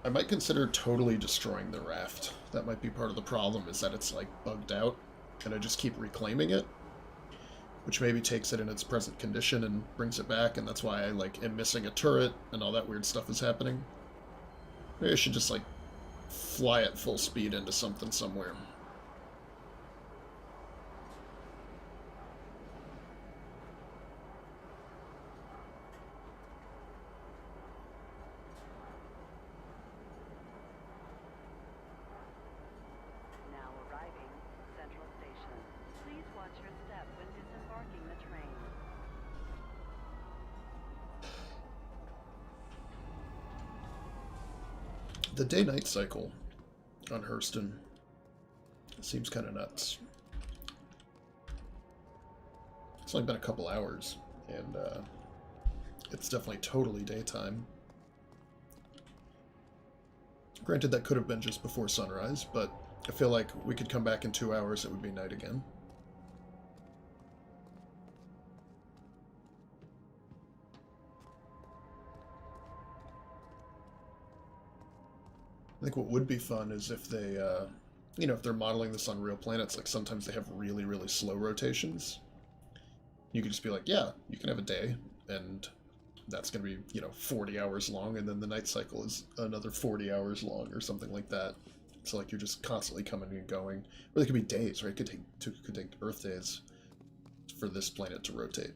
I might consider totally destroying the raft. That might be part of the problem, is that it's like bugged out, and I just keep reclaiming it, which maybe takes it in its present condition and brings it back, and that's why I like am missing a turret and all that weird stuff is happening. Maybe I should just like fly at full speed into something somewhere. Now arriving, Central Station. Please watch your step when disembarking the train. The day-night cycle on Hurston seems kind of nuts. It's only been a couple hours, and it's definitely totally daytime. Granted, that could have been just before sunrise, but I feel like we could come back in 2 hours, it would be night again. I think what would be fun is if they, you know, if they're modeling this on real planets, like sometimes they have really, really slow rotations. You could just be like, yeah, you can have a day, and that's going to be, you know, 40 hours long, and then the night cycle is another 40 hours long, or something like that. So, like, you're just constantly coming and going. Or they could be days, right? It could take Earth days for this planet to rotate.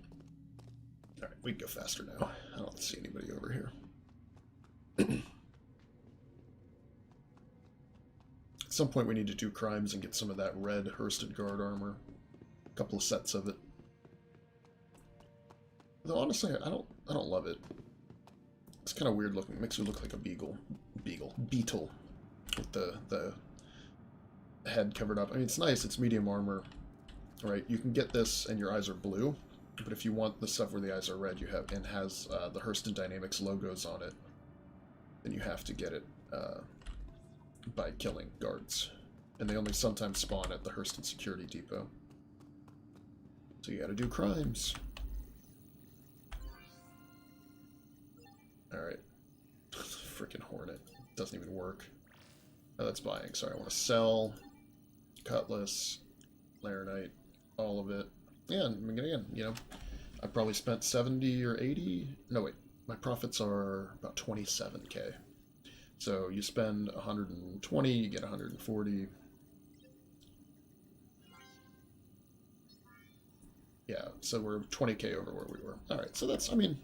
Alright, we can go faster now. I don't see anybody over here. At some point we need to do crimes and get some of that red Hurston Guard armor. A couple of sets of it. Though honestly, I don't love it. It's kind of weird looking. It makes you look like a beetle, with the head covered up. I mean, it's nice. It's medium armor, right? You can get this, and your eyes are blue. But if you want the stuff where the eyes are red, you have and has the Hurston Dynamics logos on it, then you have to get it by killing guards, and they only sometimes spawn at the Hurston Security Depot. So you got to do crimes. Alright. Freaking Hornet. Doesn't even work. Oh, that's buying. Sorry, I want to sell. Cutlass. Laranite. All of it. Yeah, I mean, again, you know, I probably spent 70 or 80. No, wait. My profits are about 27k. So you spend 120, you get 140. Yeah, so we're 20k over where we were. Alright, so that's, I mean,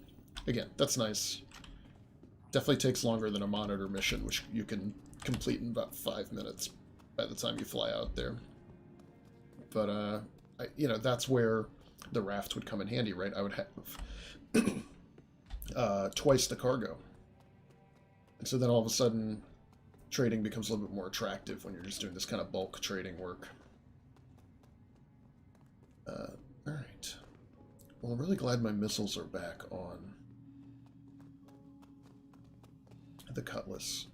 again, that's nice. Definitely takes longer than a monitor mission, which you can complete in about 5 minutes by the time you fly out there. But, you know, that's where the raft would come in handy, right? I would have twice the cargo. And so then all of a sudden, trading becomes a little bit more attractive when you're just doing this kind of bulk trading work. Alright. Well, I'm really glad my missiles are back on the Cutlass.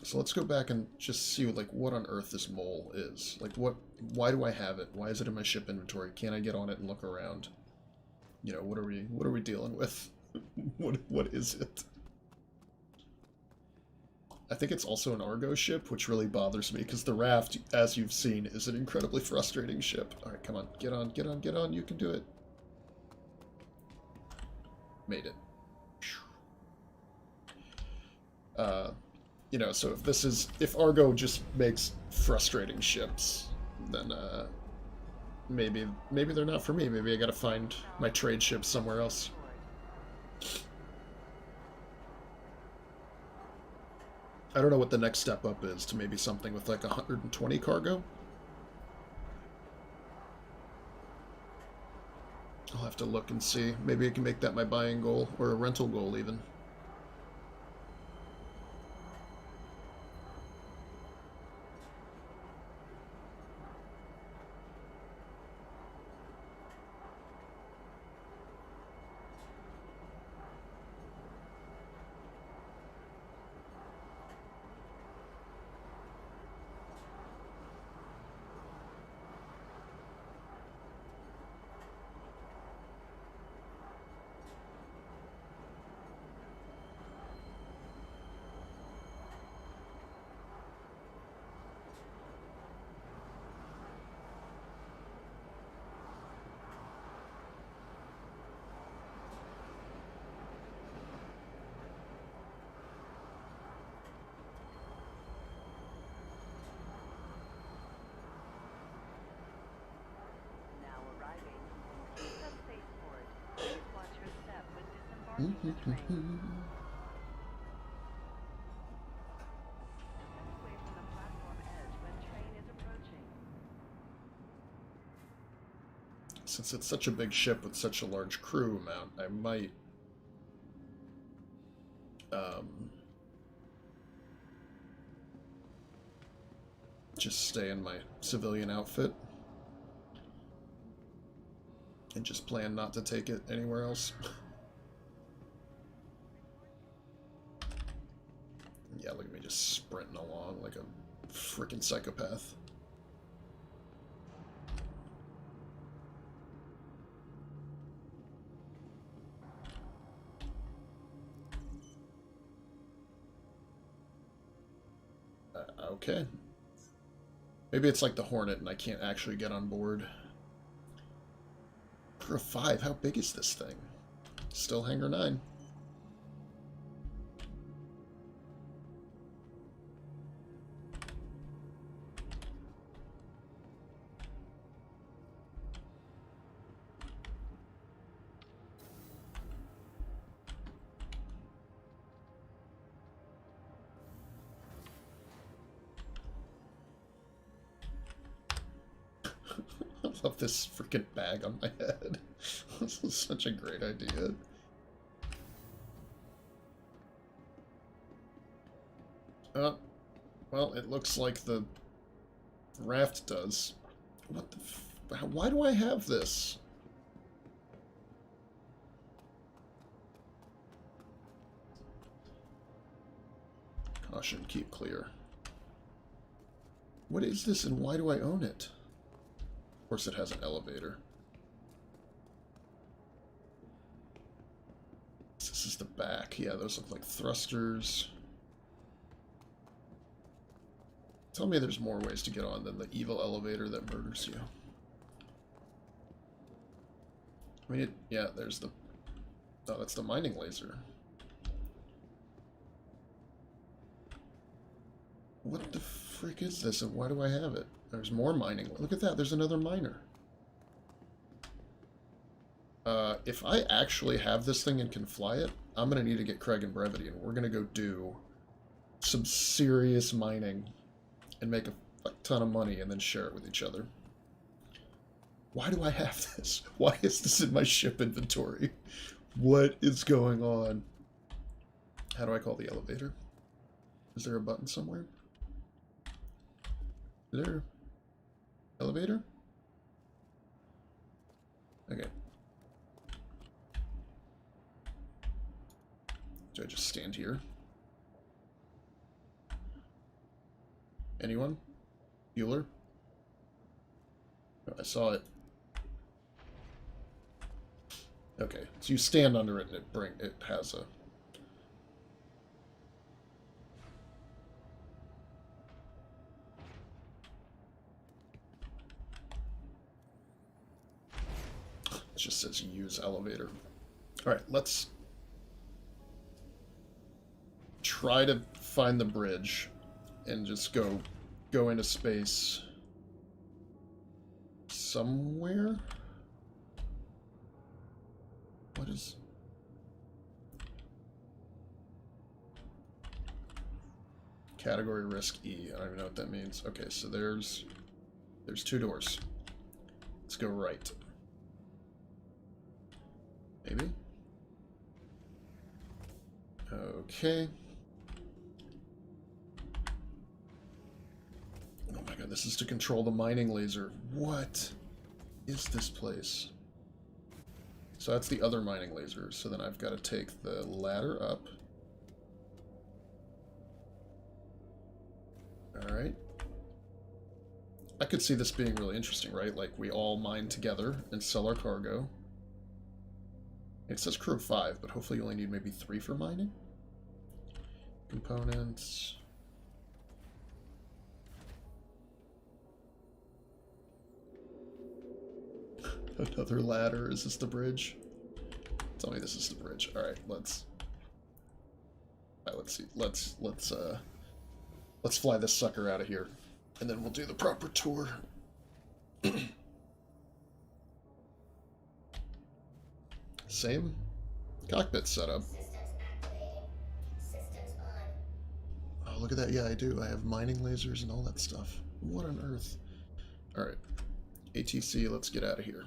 So let's go back and just see, like, what on earth this mole is. Like, why do I have it? Why is it in my ship inventory? Can't I get on it and look around? You know, what are we dealing with? What is it? I think it's also an Argo ship, which really bothers me, because the Raft, as you've seen, is an incredibly frustrating ship. Alright, come on. Get on, get on, get on. You can do it. Made it. You know, so if Argo just makes frustrating ships, then, maybe they're not for me. Maybe I gotta find my trade ship somewhere else. I don't know what the next step up is to maybe something with like 120 cargo. I'll have to look and see. Maybe I can make that my buying goal, or a rental goal even. Marking the terrain. Step away from the platform edge when train is approaching. Since it's such a big ship with such a large crew amount, I might just stay in my civilian outfit and just plan not to take it anywhere else. Yeah, look at me just sprinting along like a freaking psychopath. Okay. Maybe it's like the Hornet and I can't actually get on board. Crew of 5, how big is this thing? Still Hangar 9. I love this freaking bag on my head. This is such a great idea. Well, it looks like the RAFT does. What the why do I have this? Caution, keep clear. What is this and why do I own it? Of course it has an elevator. This is the back. Yeah, those look like thrusters. Tell me there's more ways to get on than the evil elevator that murders you. I mean, yeah, there's the... Oh, that's the mining laser. What the frick is this and why do I have it? There's more mining. Look at that, there's another miner. If I actually have this thing and can fly it, I'm going to need to get Craig and Brevity, and we're going to go do some serious mining and make a ton of money and then share it with each other. Why do I have this? Why is this in my ship inventory? What is going on? How do I call the elevator? Is there a button somewhere? Is there elevator? Okay. Do I just stand here? Anyone? Bueller? Oh, I saw it. Okay, so you stand under it and it has a... It just says use elevator. Alright, let's try to find the bridge and just go into space somewhere. What is... Category risk E. I don't even know what that means. Okay, so there's 2 doors. Let's go right. Maybe? Okay. Oh my god, this is to control the mining laser. What is this place? So that's the other mining laser. So then I've got to take the ladder up. Alright. I could see this being really interesting, right? Like, we all mine together and sell our cargo. It says crew of 5, but hopefully you only need maybe 3 for mining. Components. Another ladder. Is this the bridge? Tell me this is the bridge. All right, let's see. Let's fly this sucker out of here, and then we'll do the proper tour. Same Cockpit setup. Systems activating. Systems on. Oh, look at that. Yeah, I do. I have mining lasers and all that stuff. What on earth? Alright. ATC, let's get out of here.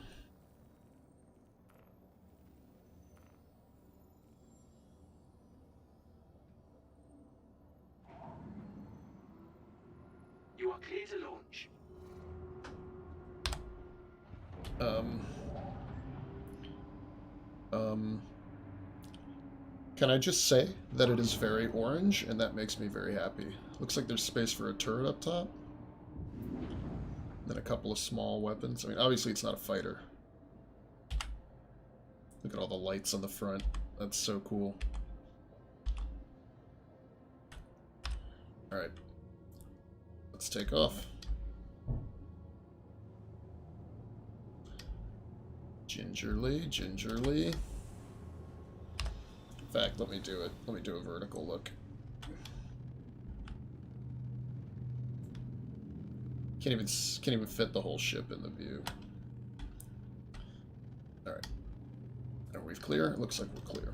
You are clear to launch. Can I just say that it is very orange, and that makes me very happy. Looks like there's space for a turret up top. Then a couple of small weapons. I mean, obviously it's not a fighter. Look at all the lights on the front. That's so cool. Alright. Let's take off. Gingerly, gingerly. In fact, let me do it. Let me do a vertical look. Can't even fit the whole ship in the view. All right. Are we clear? It looks like we're clear.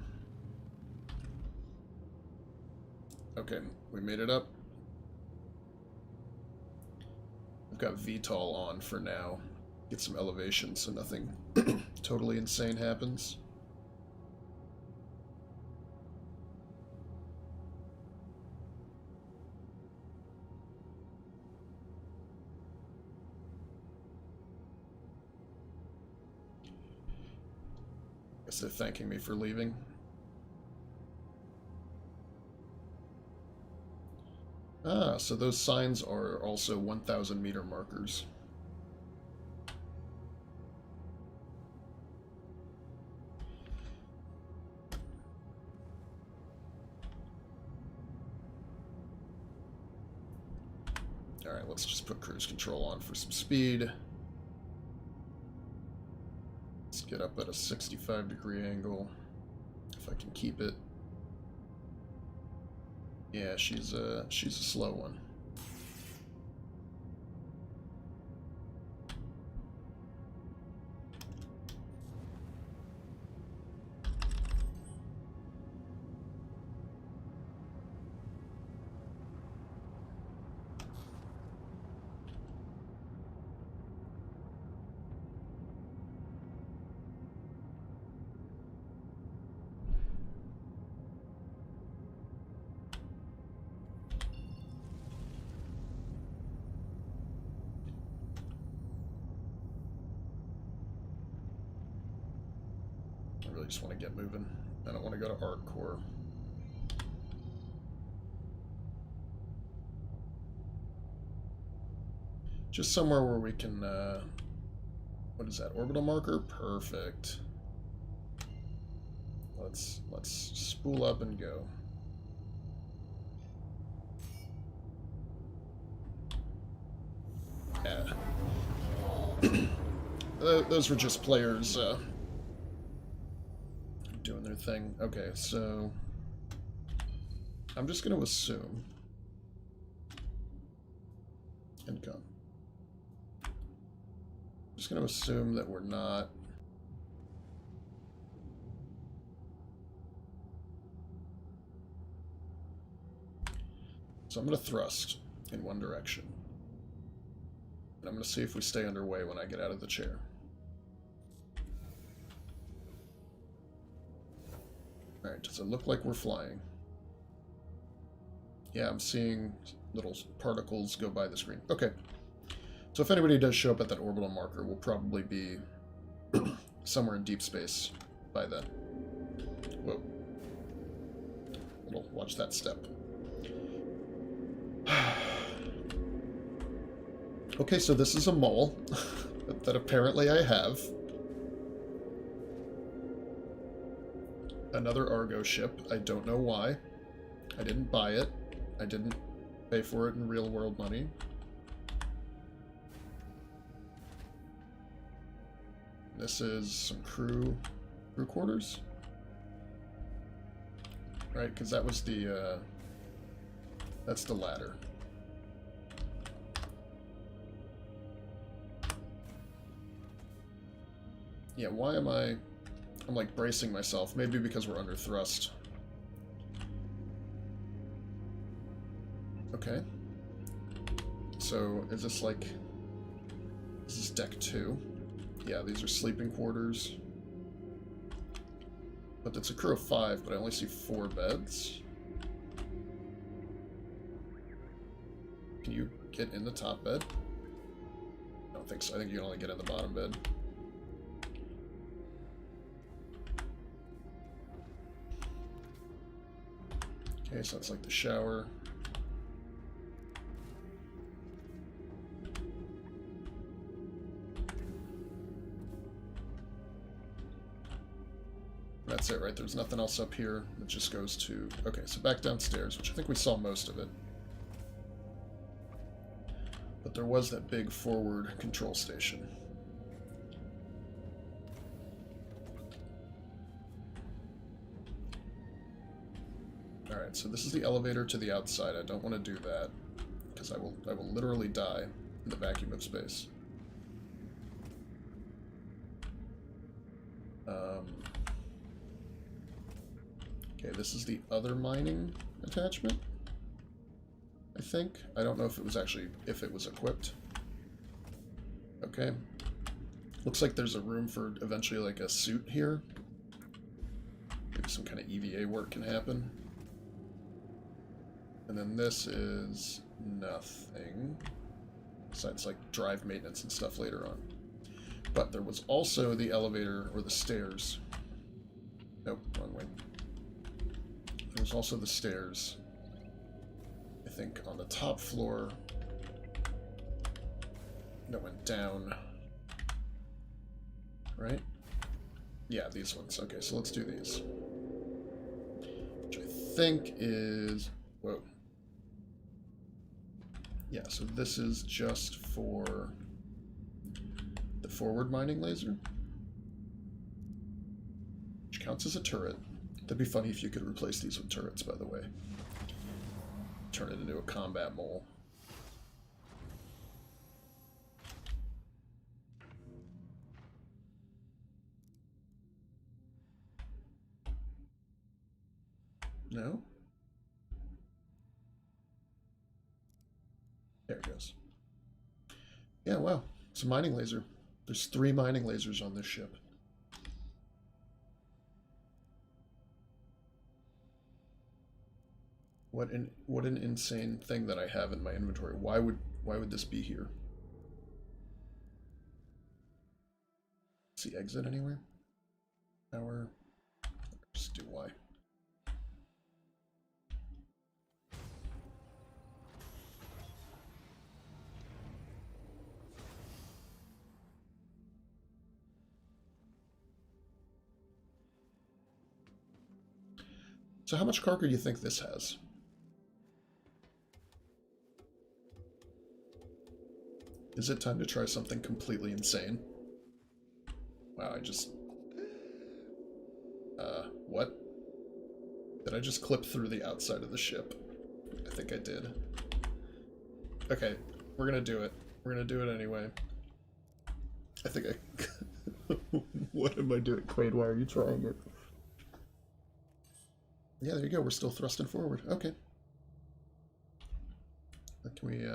Okay, we made it up. We've got VTOL on for now. Get some elevation so nothing totally insane happens. Guess they're thanking me for leaving. Ah, so those signs are also 1,000 meter markers. Alright, let's just put cruise control on for some speed. Let's get up at a 65-degree angle, if I can keep it. Yeah, she's a slow one. I really just want to get moving. I don't want to go to Arc Core. Just somewhere where we can, what is that, orbital marker? Perfect. Let's spool up and go. Yeah. Those were just players, doing their thing. Okay, so I'm just going to assume income. I'm just going to assume that we're not so I'm going to thrust in one direction. And I'm going to see if we stay underway when I get out of the chair. Alright, does it look like we're flying? Yeah, I'm seeing little particles go by the screen. Okay. So if anybody does show up at that orbital marker, we'll probably be somewhere in deep space by then. Whoa. Watch that step. Okay, so this is a mole that apparently I have. Another Argo ship. I don't know why. I didn't buy it. I didn't pay for it in real world money. This is some crew quarters. Right, because that was the, that's the ladder. Yeah, why am I... I'm like bracing myself, maybe because we're under thrust. Okay. So, is this like... This is deck 2. Yeah, these are sleeping quarters. But it's a crew of 5, but I only see 4 beds. Can you get in the top bed? I don't think so. I think you can only get in the bottom bed. Okay, so that's like the shower. That's it, right? There's nothing else up here. It just goes to... Okay, so back downstairs, which I think we saw most of it. But there was that big forward control station. Alright, so this is the elevator to the outside. I don't want to do that, because I will literally die in the vacuum of space. Okay, this is the other mining attachment, I think. I don't know if it was equipped. Okay. Looks like there's a room for eventually like a suit here. Maybe some kind of EVA work can happen. And then this is nothing. Besides like drive maintenance and stuff later on. But there was also the elevator or the stairs. Nope, wrong way. There's also the stairs, I think, on the top floor that went down, right? Yeah, these ones. Okay, so let's do these. Which I think is... Whoa. Yeah, so this is just for the forward mining laser, which counts as a turret. That'd be funny if you could replace these with turrets, by the way. Turn it into a combat mole. No? There it goes. Yeah, wow. It's a mining laser. There's 3 mining lasers on this ship. What an insane thing that I have in my inventory. Why would this be here? See exit anywhere? Power. Just do Y. So how much cargo do you think this has? Is it time to try something completely insane? Wow, I just... what? Did I just clip through the outside of the ship? I think I did. Okay, we're gonna do it. We're gonna do it anyway. I think I... What am I doing? Quade, why are you trying it? Yeah, there you go. We're still thrusting forward. Okay. Can we,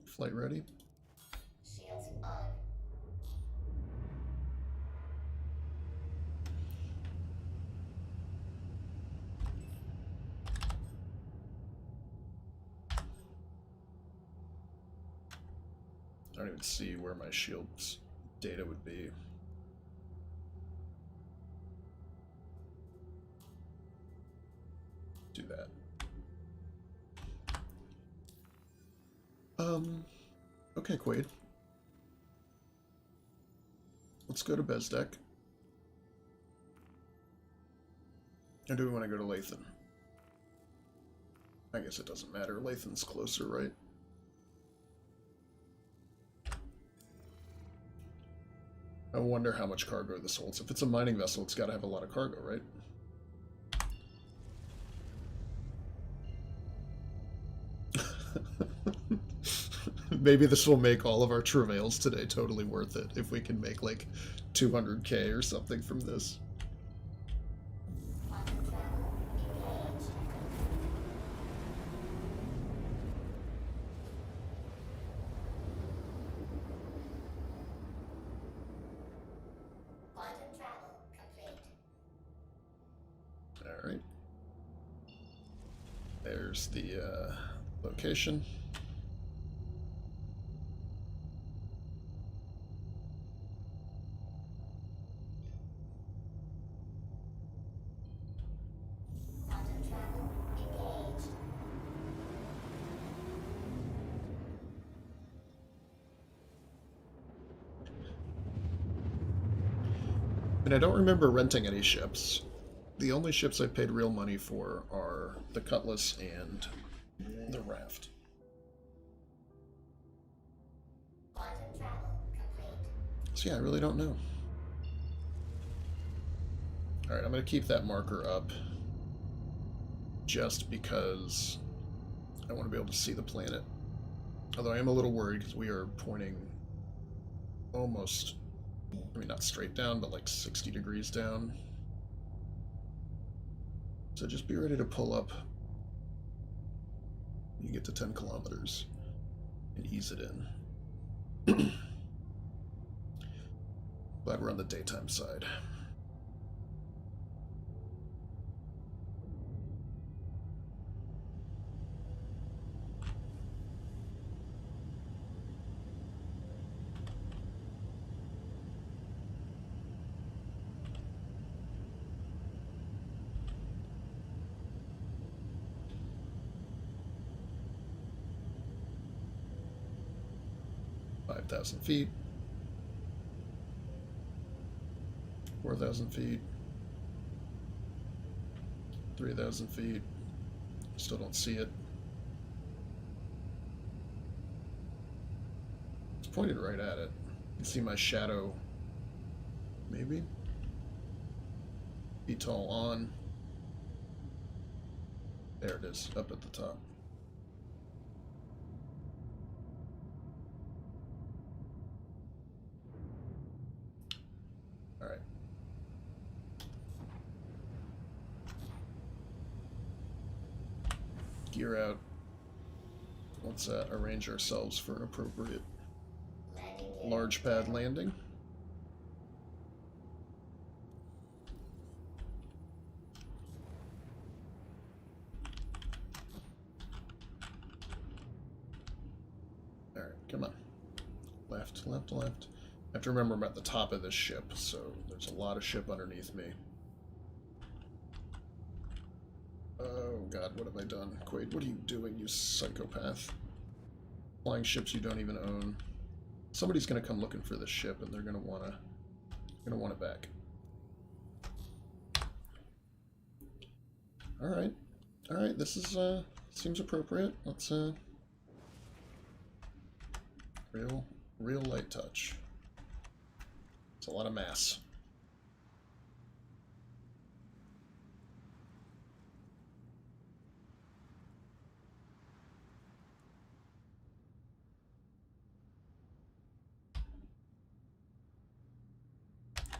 flight ready? Shields on. I don't even see where my shield's data would be. Do that. Okay, Quade. Let's go to Bezdek. Or do we want to go to Lathan? I guess it doesn't matter. Lathan's closer, right? I wonder how much cargo this holds. If it's a mining vessel, it's got to have a lot of cargo, right? Maybe this will make all of our travails today totally worth it if we can make like 200k or something from this. Quantum travel engaged. Quantum travel complete. All right. There's the location. Quantum travel engaged. And I don't remember renting any ships. The only ships I paid real money for are the Cutlass and the RAFT. Quantum travel complete. So yeah, I really don't know. Alright, I'm going to keep that marker up just because I want to be able to see the planet. Although I am a little worried because we are pointing almost, I mean not straight down, but like 60 degrees down. So just be ready to pull up when you get to 10 kilometers and ease it in. Glad we're on the daytime side. $5,000 feet, 4,000 feet, 3,000 feet. Still don't see it. It's pointed right at it. You can see my shadow. Maybe. VTOL on. There it is, up at the top. Alright. Gear out. Let's arrange ourselves for an appropriate Landing gear. large pad landing. Alright, come on. Left, left, left. I have to remember I'm at the top of this ship, so there's a lot of ship underneath me. Oh god, what have I done? Quade, what are you doing, you psychopath? Flying ships you don't even own. Somebody's gonna come looking for this ship and they're gonna want it back. Alright. Alright, this is seems appropriate. Let's real light touch. It's a lot of mass.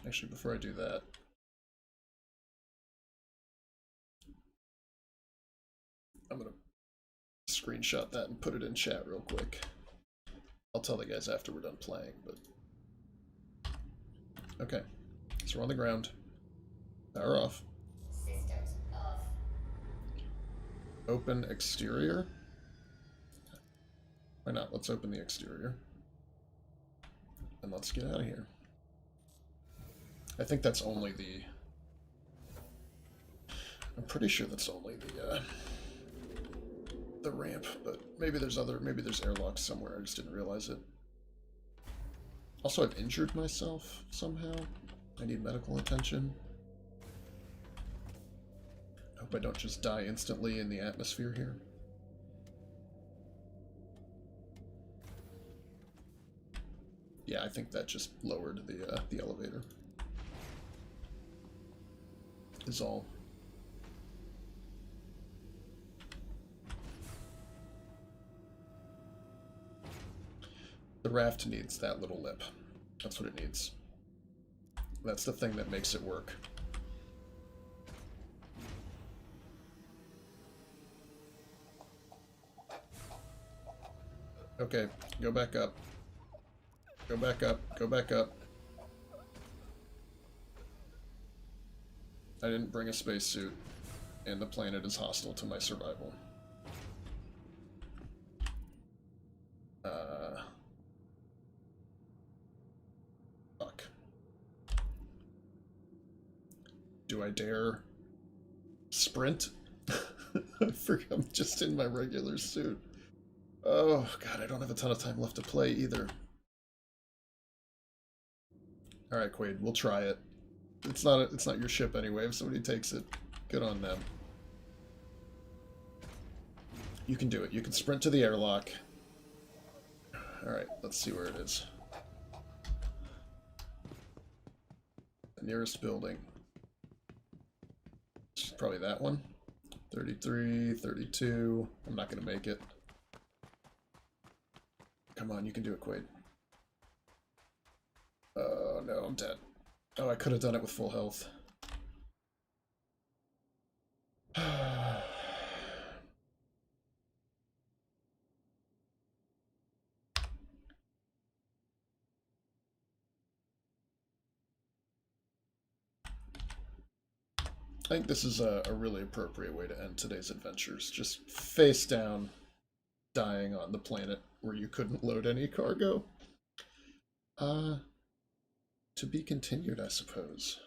Actually, before I do that, I'm gonna screenshot that and put it in chat real quick. I'll tell the guys after we're done playing, but... Okay, so we're on the ground. Power off. Systems off. Open exterior. Why not? Let's open the exterior. And let's get out of here. I think that's only the... I'm pretty sure that's only the ramp, but maybe there's airlocks somewhere, I just didn't realize it. Also, I've injured myself somehow. I need medical attention. I hope I don't just die instantly in the atmosphere here. Yeah, I think that just lowered the elevator. Is all. The raft needs that little lip. That's what it needs. That's the thing that makes it work. Okay, go back up. Go back up. Go back up. I didn't bring a spacesuit, and the planet is hostile to my survival. Fuck. Do I dare sprint? I forgot I'm just in my regular suit. Oh, God, I don't have a ton of time left to play either. Alright, Quade, we'll try it. It's not your ship anyway. If somebody takes it, good on them. You can do it. You can sprint to the airlock. Alright, let's see where it is. The nearest building. It's probably that one. 33, 32. I'm not going to make it. Come on, you can do it, Quade. Oh, no, I'm dead. Oh, I could have done it with full health. I think this is a really appropriate way to end today's adventures. Just face down, dying on the planet where you couldn't load any cargo. To be continued, I suppose.